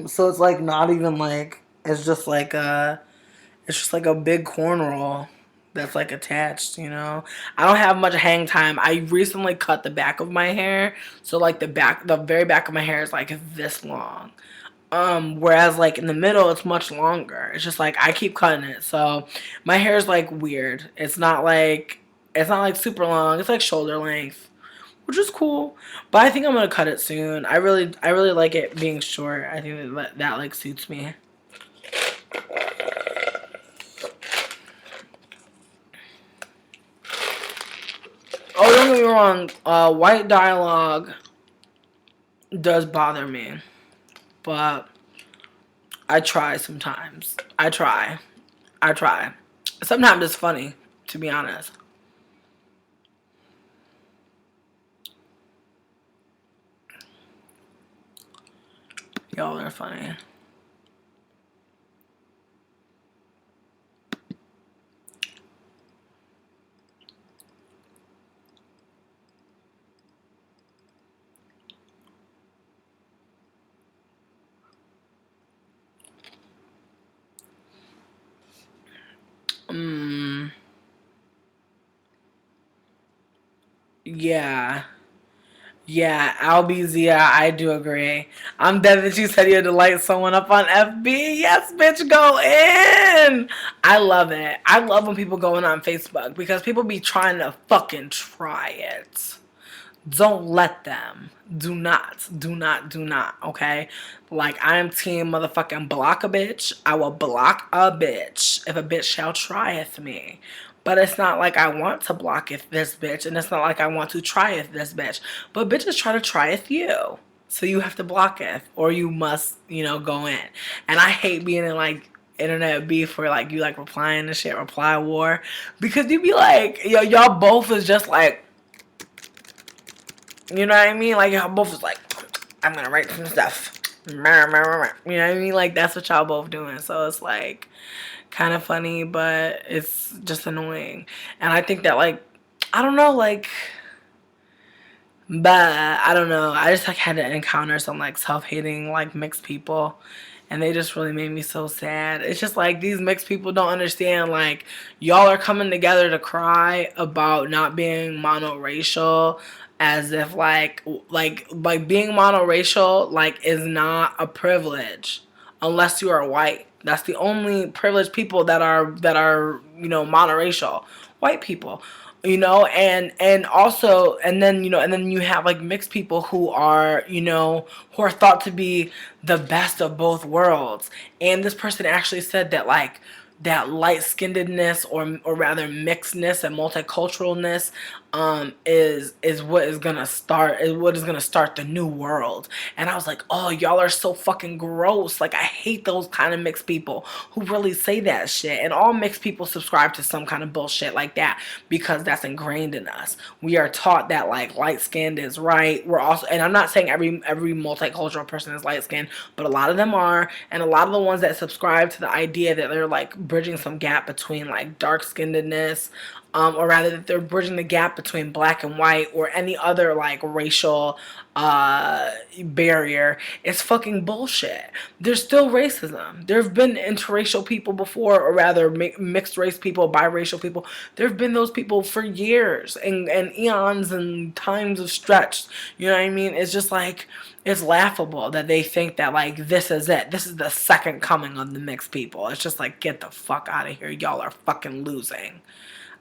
So it's like not even like, it's just like a big cornrow that's like attached, you know. I don't have much hang time. I recently cut the back of my hair, so like the very back of my hair is like this long. Whereas like in the middle it's much longer. It's just like I keep cutting it. So my hair is like weird. It's not like super long. It's like shoulder length, which is cool. But I think I'm gonna cut it soon. I really like it being short. I think that like suits me. Oh, don't get me wrong. White dialogue does bother me, but I try sometimes. I try. I try. Sometimes it's funny, to be honest. Y'all are funny. Yeah. Yeah, Albies, yeah, I do agree. I'm dead that you said you had to light someone up on FB. Yes, bitch, go in. I love it. I love when people go in on Facebook because people be trying to fucking try it. Don't let them. Do not. Do not. Do not. Okay? Like, I am team motherfucking block a bitch. I will block a bitch if a bitch shall trieth me. But it's not like I want to block if this bitch, and it's not like I want to try if this bitch. But bitches try to try if you. So you have to block it, or you must, go in. And I hate being in like internet beef where like you like replying to shit, reply war, because you be like, yo, y'all both is just like, you know what I mean? Like y'all both is like, I'm gonna write some stuff. You know what I mean? Like that's what y'all both doing. So it's like kind of funny, but it's just annoying. And I think that like, I don't know, like, but I don't know. I just like had to encounter some like self-hating like mixed people, and they just really made me so sad. It's just like these mixed people don't understand like y'all are coming together to cry about not being monoracial, as if like being monoracial like is not a privilege unless you are white. That's the only privileged people that are monoracial, white people, and also, and then you have like mixed people who are who are thought to be the best of both worlds. And this person actually said that like that light skinnedness, or rather mixedness and multiculturalness, is what is gonna start the new world. And I was like, oh, y'all are so fucking gross. Like, I hate those kind of mixed people who really say that shit. And all mixed people subscribe to some kind of bullshit like that because that's ingrained in us. We are taught that like light skinned is right. We're also, and I'm not saying every multicultural person is light skinned, but a lot of them are. And a lot of the ones that subscribe to the idea that they're like bridging some gap between like dark skinnedness, or rather that they're bridging the gap between black and white or any other like racial barrier, is fucking bullshit. There's still racism. There have been interracial people before, or rather mixed race people, biracial people. There have been those people for years and eons and times of stretch. You know what I mean? It's just like, it's laughable that they think that like this is it. This is the second coming of the mixed people. It's just like, get the fuck out of here. Y'all are fucking losing.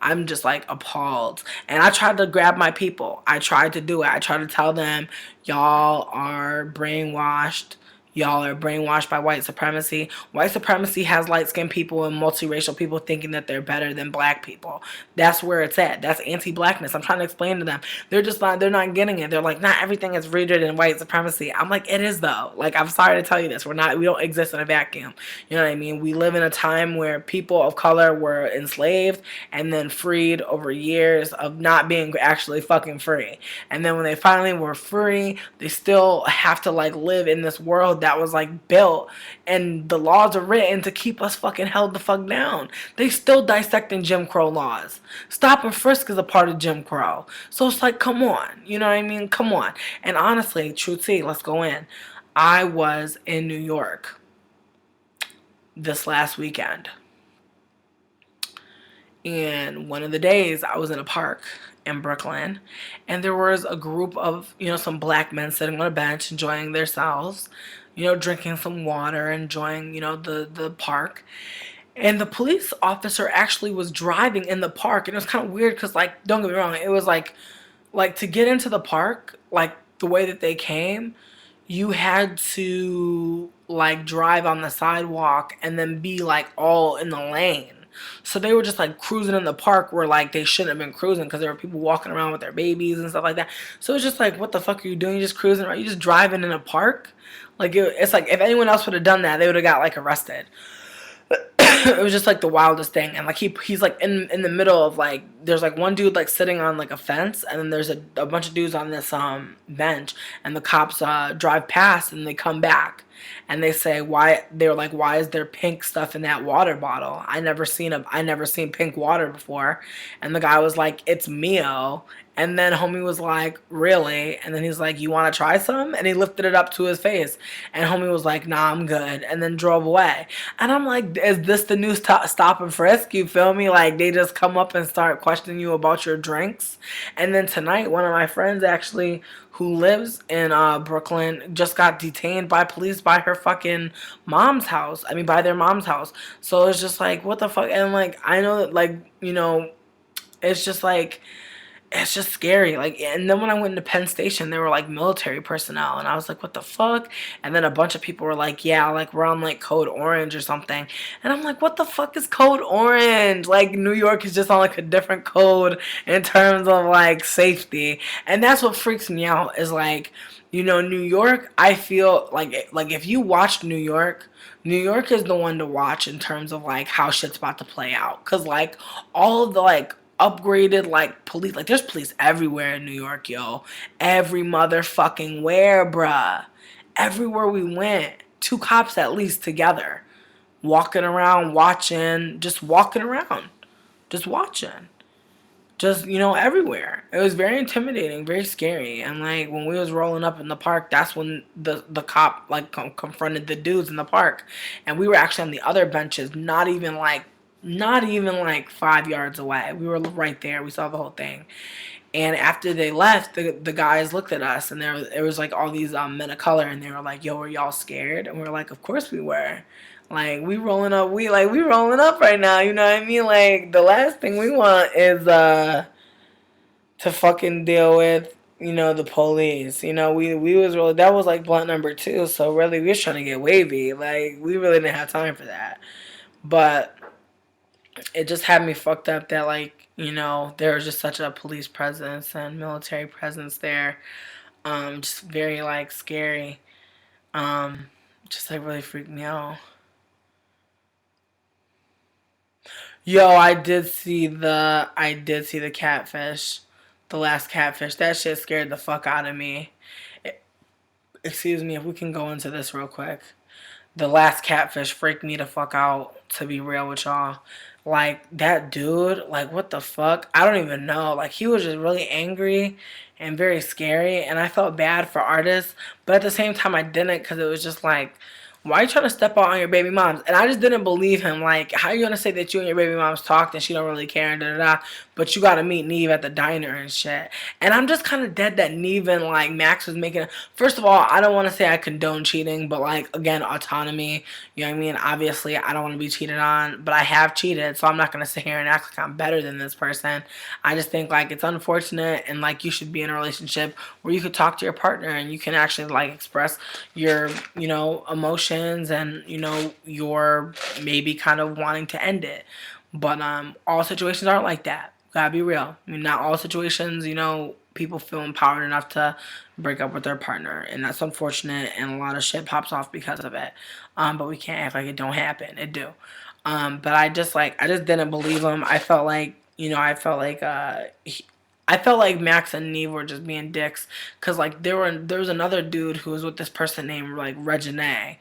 I'm just like appalled. And I tried to grab my people. I tried to do it. I tried to tell them, y'all are brainwashed. Y'all are brainwashed by white supremacy. White supremacy has light-skinned people and multiracial people thinking that they're better than black people. That's where it's at. That's anti-blackness. I'm trying to explain to them. They're not getting it. They're like, not everything is rooted in white supremacy. I'm like, it is though. Like, I'm sorry to tell you this. We don't exist in a vacuum. You know what I mean? We live in a time where people of color were enslaved and then freed over years of not being actually fucking free. And then when they finally were free, they still have to like live in this world that was like built, and the laws are written to keep us fucking held the fuck down. They still dissecting Jim Crow laws. Stop and frisk is a part of Jim Crow. So it's like, come on. You know what I mean? Come on. And honestly, truth see, let's go in. I was in New York this last weekend. And one of the days I was in a park in Brooklyn, and there was a group of, some black men sitting on a bench enjoying themselves, drinking some water, enjoying, the park. And the police officer actually was driving in the park, and it was kind of weird because, like, don't get me wrong, it was like to get into the park, like the way that they came, you had to like drive on the sidewalk and then be like all in the lane. So they were just like cruising in the park where like they shouldn't have been cruising because there were people walking around with their babies and stuff like that. So it's just like, what the fuck are you doing? You just cruising around? You just driving in a park? Like it's like if anyone else would have done that, they would have got like arrested. It was just like the wildest thing. And like he's like in the middle of like, there's like one dude like sitting on like a fence, and then there's a bunch of dudes on this bench, and the cops drive past and they come back and they say, why, they're like, why is there pink stuff in that water bottle? I never seen pink water before. And the guy was like, it's Mio. And then homie was like, really? And then he's like, you want to try some? And he lifted it up to his face. And homie was like, nah, I'm good. And then drove away. And I'm like, is this the new stop and frisk? You feel me? Like, they just come up and start question you about your drinks. And then tonight, one of my friends actually who lives in Brooklyn just got detained by police by her fucking mom's house. I mean, by their mom's house. So it's just like, what the fuck? And like, I know that, like, you know, it's just like, it's just scary. Like, and then when I went to Penn Station, there were like military personnel, and I was like, what the fuck? And then a bunch of people were like, yeah, like we're on like code orange or something. And I'm like, what the fuck is code orange? Like, New York is just on like a different code in terms of like safety. And that's what freaks me out is like, you know, New York, I feel like if you watch New York, New York is the one to watch in terms of like how shit's about to play out. Cause like all of the like upgraded like police, like there's police everywhere in New York, yo. Every motherfucking where, bruh. Everywhere we went, two cops at least together, walking around, watching, just walking around, just watching, just, you know, everywhere. It was very intimidating, very scary. And like when we was rolling up in the park, that's when the cop like confronted the dudes in the park, and we were actually on the other benches, not even like 5 yards away. We were right there. We saw the whole thing. And after they left, the guys looked at us, and there was like all these men of color, and they were like, "Yo, are y'all scared?" And we were like, "Of course we were." Like we rolling up right now. You know what I mean? Like the last thing we want is to fucking deal with, you know, the police. You know, we was really, that was like blunt number two. So really, we was trying to get wavy. Like we really didn't have time for that. But it just had me fucked up that like, you know, there was just such a police presence and military presence there. Just very like scary. Um, just like really freaked me out. Yo, I did see the catfish. The last catfish. That shit scared the fuck out of me. Excuse me, if we can go into this real quick. The last catfish freaked me the fuck out, to be real with y'all. Like that dude, like what the fuck? I don't even know. Like he was just really angry and very scary, and I felt bad for artists, but at the same time I didn't, because it was just like, why are you trying to step out on your baby moms? And I just didn't believe him. Like, how are you gonna say that you and your baby moms talked and she don't really care and da da da, but you gotta meet Neve at the diner and shit. And I'm just kind of dead that Neve and like Max was making. First of all, I don't want to say I condone cheating, but like again, autonomy. You know what I mean? Obviously, I don't want to be cheated on, but I have cheated, so I'm not gonna sit here and act like I'm better than this person. I just think like it's unfortunate, and like you should be in a relationship where you could talk to your partner and you can actually like express your, you know, emotions and, you know, your maybe kind of wanting to end it. But all situations aren't like that. Gotta be real. I mean, not all situations, you know, people feel empowered enough to break up with their partner, and that's unfortunate. And a lot of shit pops off because of it. But we can't act like it don't happen. It do. But I just didn't believe him. I felt like, you know, I felt like Max and Neve were just being dicks, cause like there was another dude who was with this person named like Regine,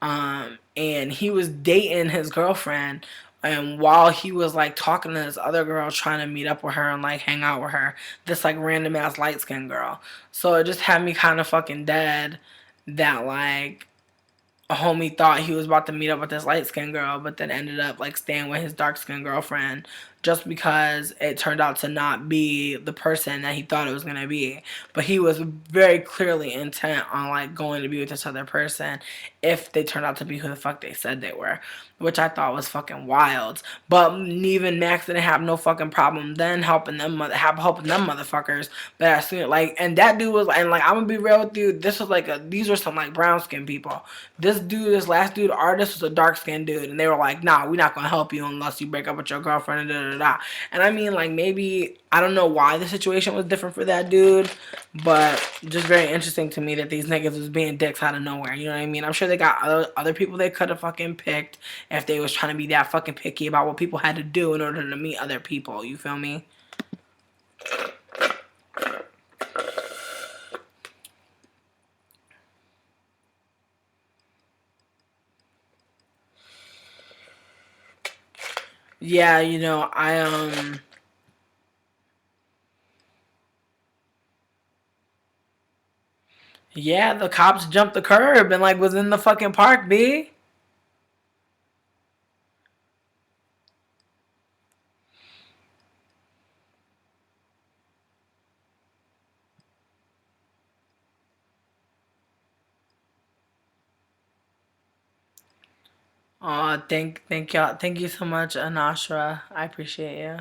and he was dating his girlfriend, and while he was like talking to this other girl trying to meet up with her and like hang out with her, this like random ass light skinned girl. So it just had me kind of fucking dead that like a homie thought he was about to meet up with this light skinned girl, but then ended up like staying with his dark skinned girlfriend just because it turned out to not be the person that he thought it was gonna be. But he was very clearly intent on like going to be with this other person if they turned out to be who the fuck they said they were, which I thought was fucking wild. But even Max didn't have no fucking problem then helping them motherfuckers. But as soon like, and that dude was, and like I'm gonna be real with you, this was like these were some like brown skinned people. This last dude artist was a dark skinned dude, and they were like, nah, we're not gonna help you unless you break up with your girlfriend and da da da. And I mean, like, maybe I don't know why the situation was different for that dude, but just very interesting to me that these niggas was being dicks out of nowhere. You know what I mean? I'm sure they got other people they could have fucking picked if they was trying to be that fucking picky about what people had to do in order to meet other people. You feel me? Yeah, you know, yeah, the cops jumped the curb and like was in the fucking park, B. Thank y'all. Thank you so much, Anashra. I appreciate you.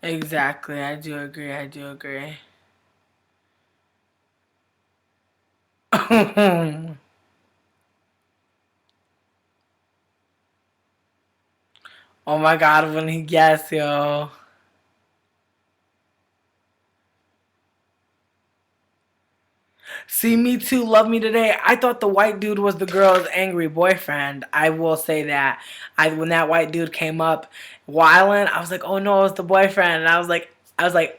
Exactly. I do agree. I do agree. Oh my God, when he yes, yo. See me too, love me today. I thought the white dude was the girl's angry boyfriend. I will say that. I when that white dude came up, wildin', I was like, oh no, it's the boyfriend. And I was like,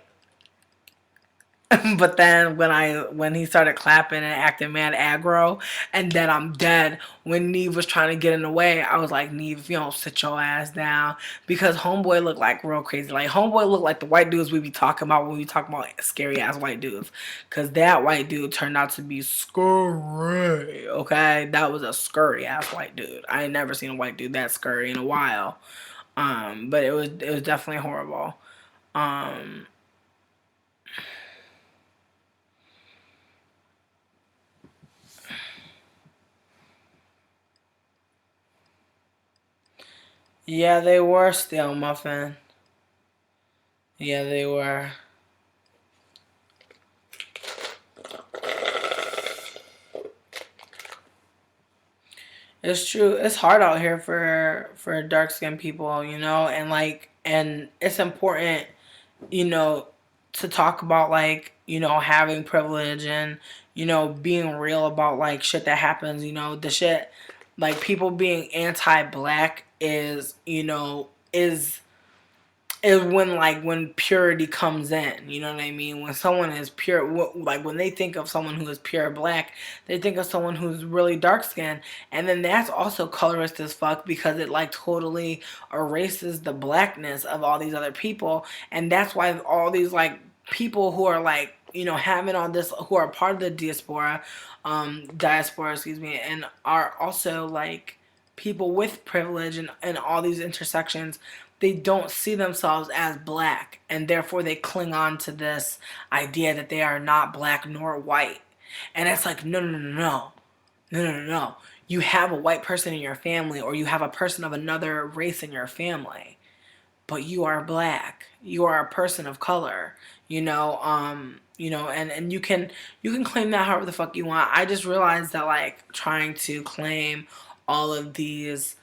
but then when he started clapping and acting mad aggro, and then I'm dead. When Neve was trying to get in the way, I was like, Neve, you don't sit your ass down, because homeboy looked like real crazy. Like homeboy looked like the white dudes we be talking about when we talk about scary ass white dudes. Cause that white dude turned out to be scurry. Okay, that was a scurry ass white dude. I ain't never seen a white dude that scurry in a while. But it was definitely horrible. Um, yeah, they were still muffin. Yeah, they were. It's true. It's hard out here for dark skinned people, and it's important, you know, to talk about like, having privilege and, being real about like shit that happens, the shit like people being anti black is when purity comes in. You know what I mean? When someone is pure, like when they think of someone who is pure black, they think of someone who's really dark skinned, and then that's also colorist as fuck, because it like totally erases the blackness of all these other people, and that's why all these like people who are like, having all this, who are part of the diaspora, excuse me, and are also like people with privilege and all these intersections, they don't see themselves as black, and therefore they cling on to this idea that they are not black nor white. And it's like, no, no, no, no, no, no, no, no. You have a white person in your family, or you have a person of another race in your family, but you are black. You are a person of color. And you can claim that however the fuck you want. I just realized that like trying to claim all of these,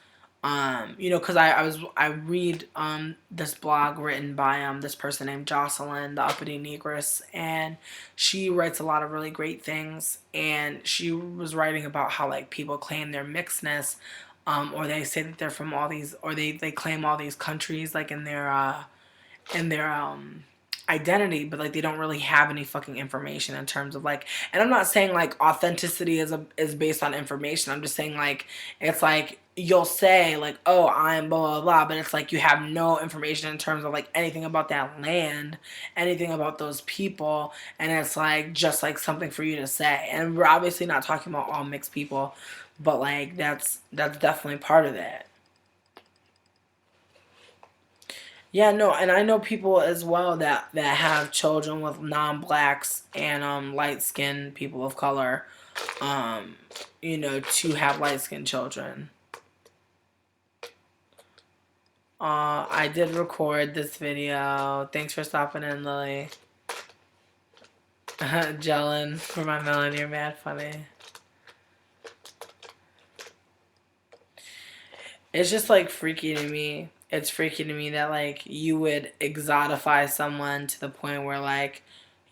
because I read this blog written by this person named Jocelyn, the Uppity Negress, and she writes a lot of really great things. And she was writing about how like people claim their mixedness, or they say that they're from all these, or they claim all these countries like in their identity, but like they don't really have any fucking information in terms of like. And I'm not saying like authenticity is based on information. I'm just saying like it's like you'll say like, oh, I'm blah blah blah, but it's like you have no information in terms of like anything about that land, anything about those people, and it's like just like something for you to say. And we're obviously not talking about all mixed people, but like that's definitely part of that. Yeah, no, and I know people as well that have children with non-blacks and light-skinned people of color, um, to have light-skinned children. I did record this video. Thanks for stopping in, Lily. Jellin for my melon, you're mad funny. It's just like freaky to me. It's freaky to me that like you would exotify someone to the point where like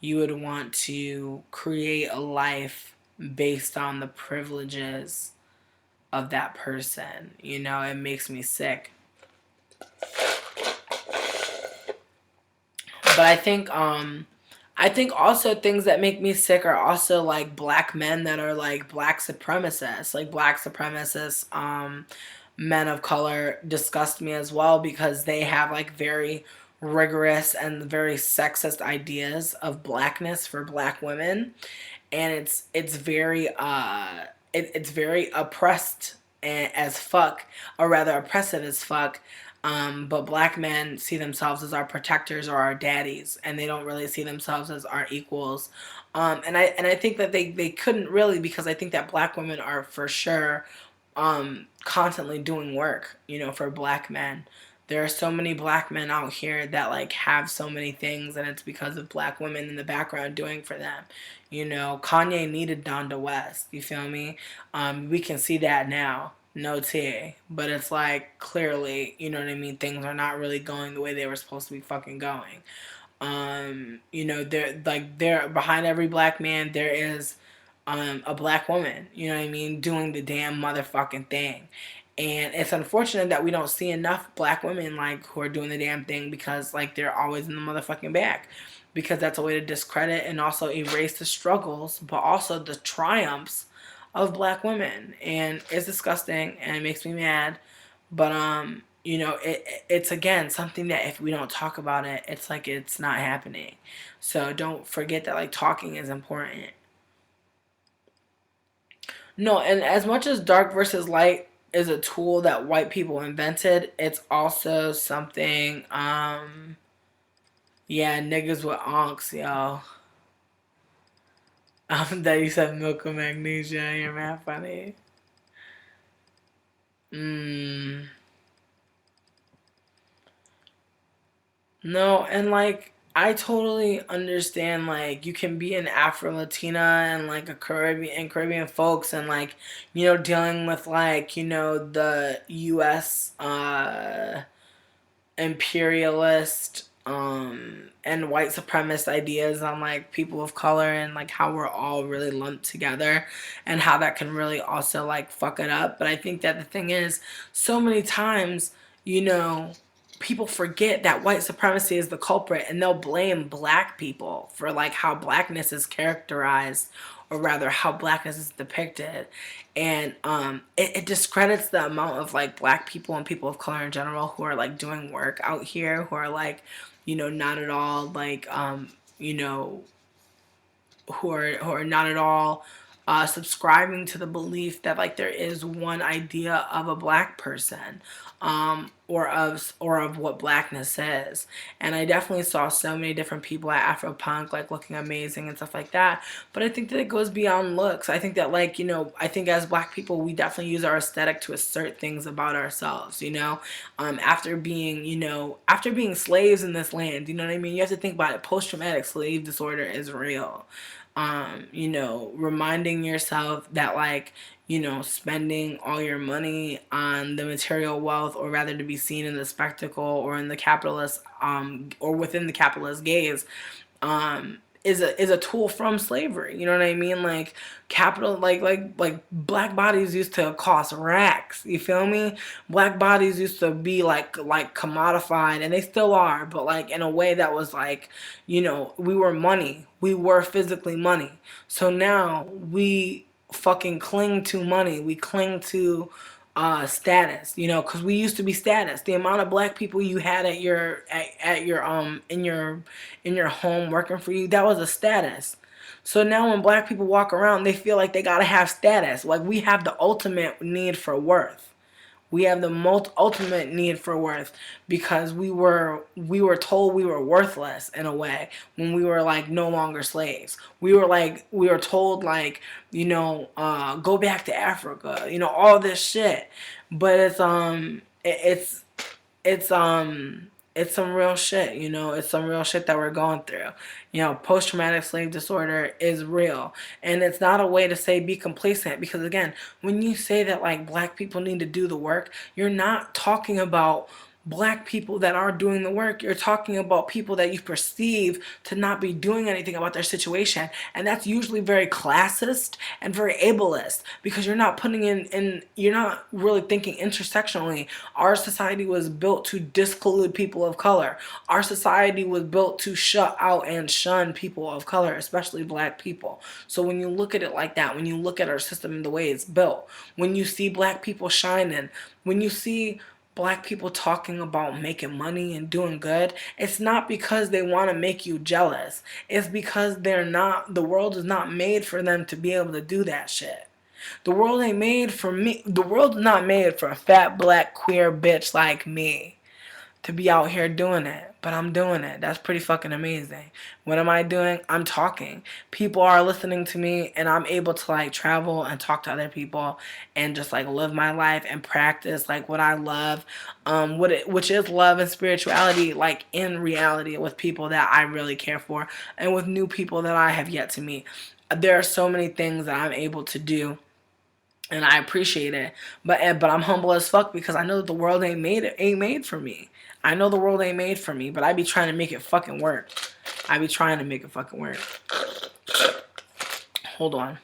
you would want to create a life based on the privileges of that person. It makes me sick. But I think also things that make me sick are also like black men that are like black supremacists, men of color disgust me as well, because they have like very rigorous and very sexist ideas of blackness for black women, and it's very it's very oppressed as fuck, or rather oppressive as fuck. But black men see themselves as our protectors or our daddies, and they don't really see themselves as our equals. And I think that they couldn't really, because I think that black women are for sure constantly doing work, for black men. There are so many black men out here that like have so many things, and it's because of black women in the background doing for them. Kanye needed Donda West. You feel me? We can see that now. No tea. But it's like clearly, you know what I mean, things are not really going the way they were supposed to be fucking going. There behind every black man there is a black woman, you know what I mean, doing the damn motherfucking thing. And it's unfortunate that we don't see enough black women like who are doing the damn thing, because like they're always in the motherfucking back. Because that's a way to discredit and also erase the struggles, but also the triumphs of black women. And it's disgusting and it makes me mad. But it's again something that if we don't talk about it, it's like it's not happening. So don't forget that like talking is important. No, and as much as dark versus light is a tool that white people invented, it's also something yeah, niggas with onks, yo. That you said milk of magnesia, you're mad funny. Mm. No, and like I totally understand like you can be an Afro Latina and like a Caribbean folks, and like dealing with like the US imperialist and white supremacist ideas on like people of color, and like how we're all really lumped together, and how that can really also like fuck it up. But I think that the thing is, so many times, you know people forget that white supremacy is the culprit, and they'll blame black people for like how blackness is characterized, or rather how blackness is depicted. And it discredits the amount of like black people and people of color in general who are like doing work out here, who are like not at all like you know who are not at all subscribing to the belief that like there is one idea of a black person, or of what blackness is. And I definitely saw so many different people at Afropunk like looking amazing and stuff like that. But I think that it goes beyond looks. I think that like I think as black people we definitely use our aesthetic to assert things about ourselves. After being slaves in this land. You know what I mean? You have to think about it. Post traumatic slave disorder is real. Reminding yourself that like, spending all your money on the material wealth, or rather to be seen in the spectacle or in the capitalist, or within the capitalist gaze, is a tool from slavery. You know what I mean? Like capital, like black bodies used to cost racks. You feel me? Black bodies used to be like commodified, and they still are, but like in a way that was like, we were money. We were physically money. So now we fucking cling to money. We cling to status, because we used to be status. The amount of black people you had at your in your home working for you, that was a status. So now when black people walk around, they feel like they gotta have status. Like we have the ultimate need for worth. We have the most ultimate need for worth, because we were told we were worthless in a way when we were like no longer slaves. We were told like, go back to Africa, all this shit. But it's some real shit. It's some real shit that we're going through. Post traumatic slave disorder is real. And it's not a way to say be complacent, because again, when you say that like black people need to do the work, you're not talking about black people that are doing the work. You're talking about people that you perceive to not be doing anything about their situation. And that's usually very classist and very ableist, because you're not putting you're not really thinking intersectionally. Our society was built to disclude people of color. Our society was built to shut out and shun people of color, especially black people. So when you look at it like that, when you look at our system and the way it's built, when you see black people shining, when you see black people talking about making money and doing good, it's not because they want to make you jealous. It's because the world is not made for them to be able to do that shit. The world ain't made for me. The world's not made for a fat black queer bitch like me to be out here doing it, but I'm doing it. That's pretty fucking amazing. What am I doing? I'm talking. People are listening to me, and I'm able to like travel and talk to other people and just like live my life and practice like what I love, which is love and spirituality, like in reality with people that I really care for and with new people that I have yet to meet. There are so many things that I'm able to do, and I appreciate it. But I'm humble as fuck because I know that the world ain't made for me. I know the world ain't made for me, but I be trying to make it fucking work. I be trying to make it fucking work. Hold on.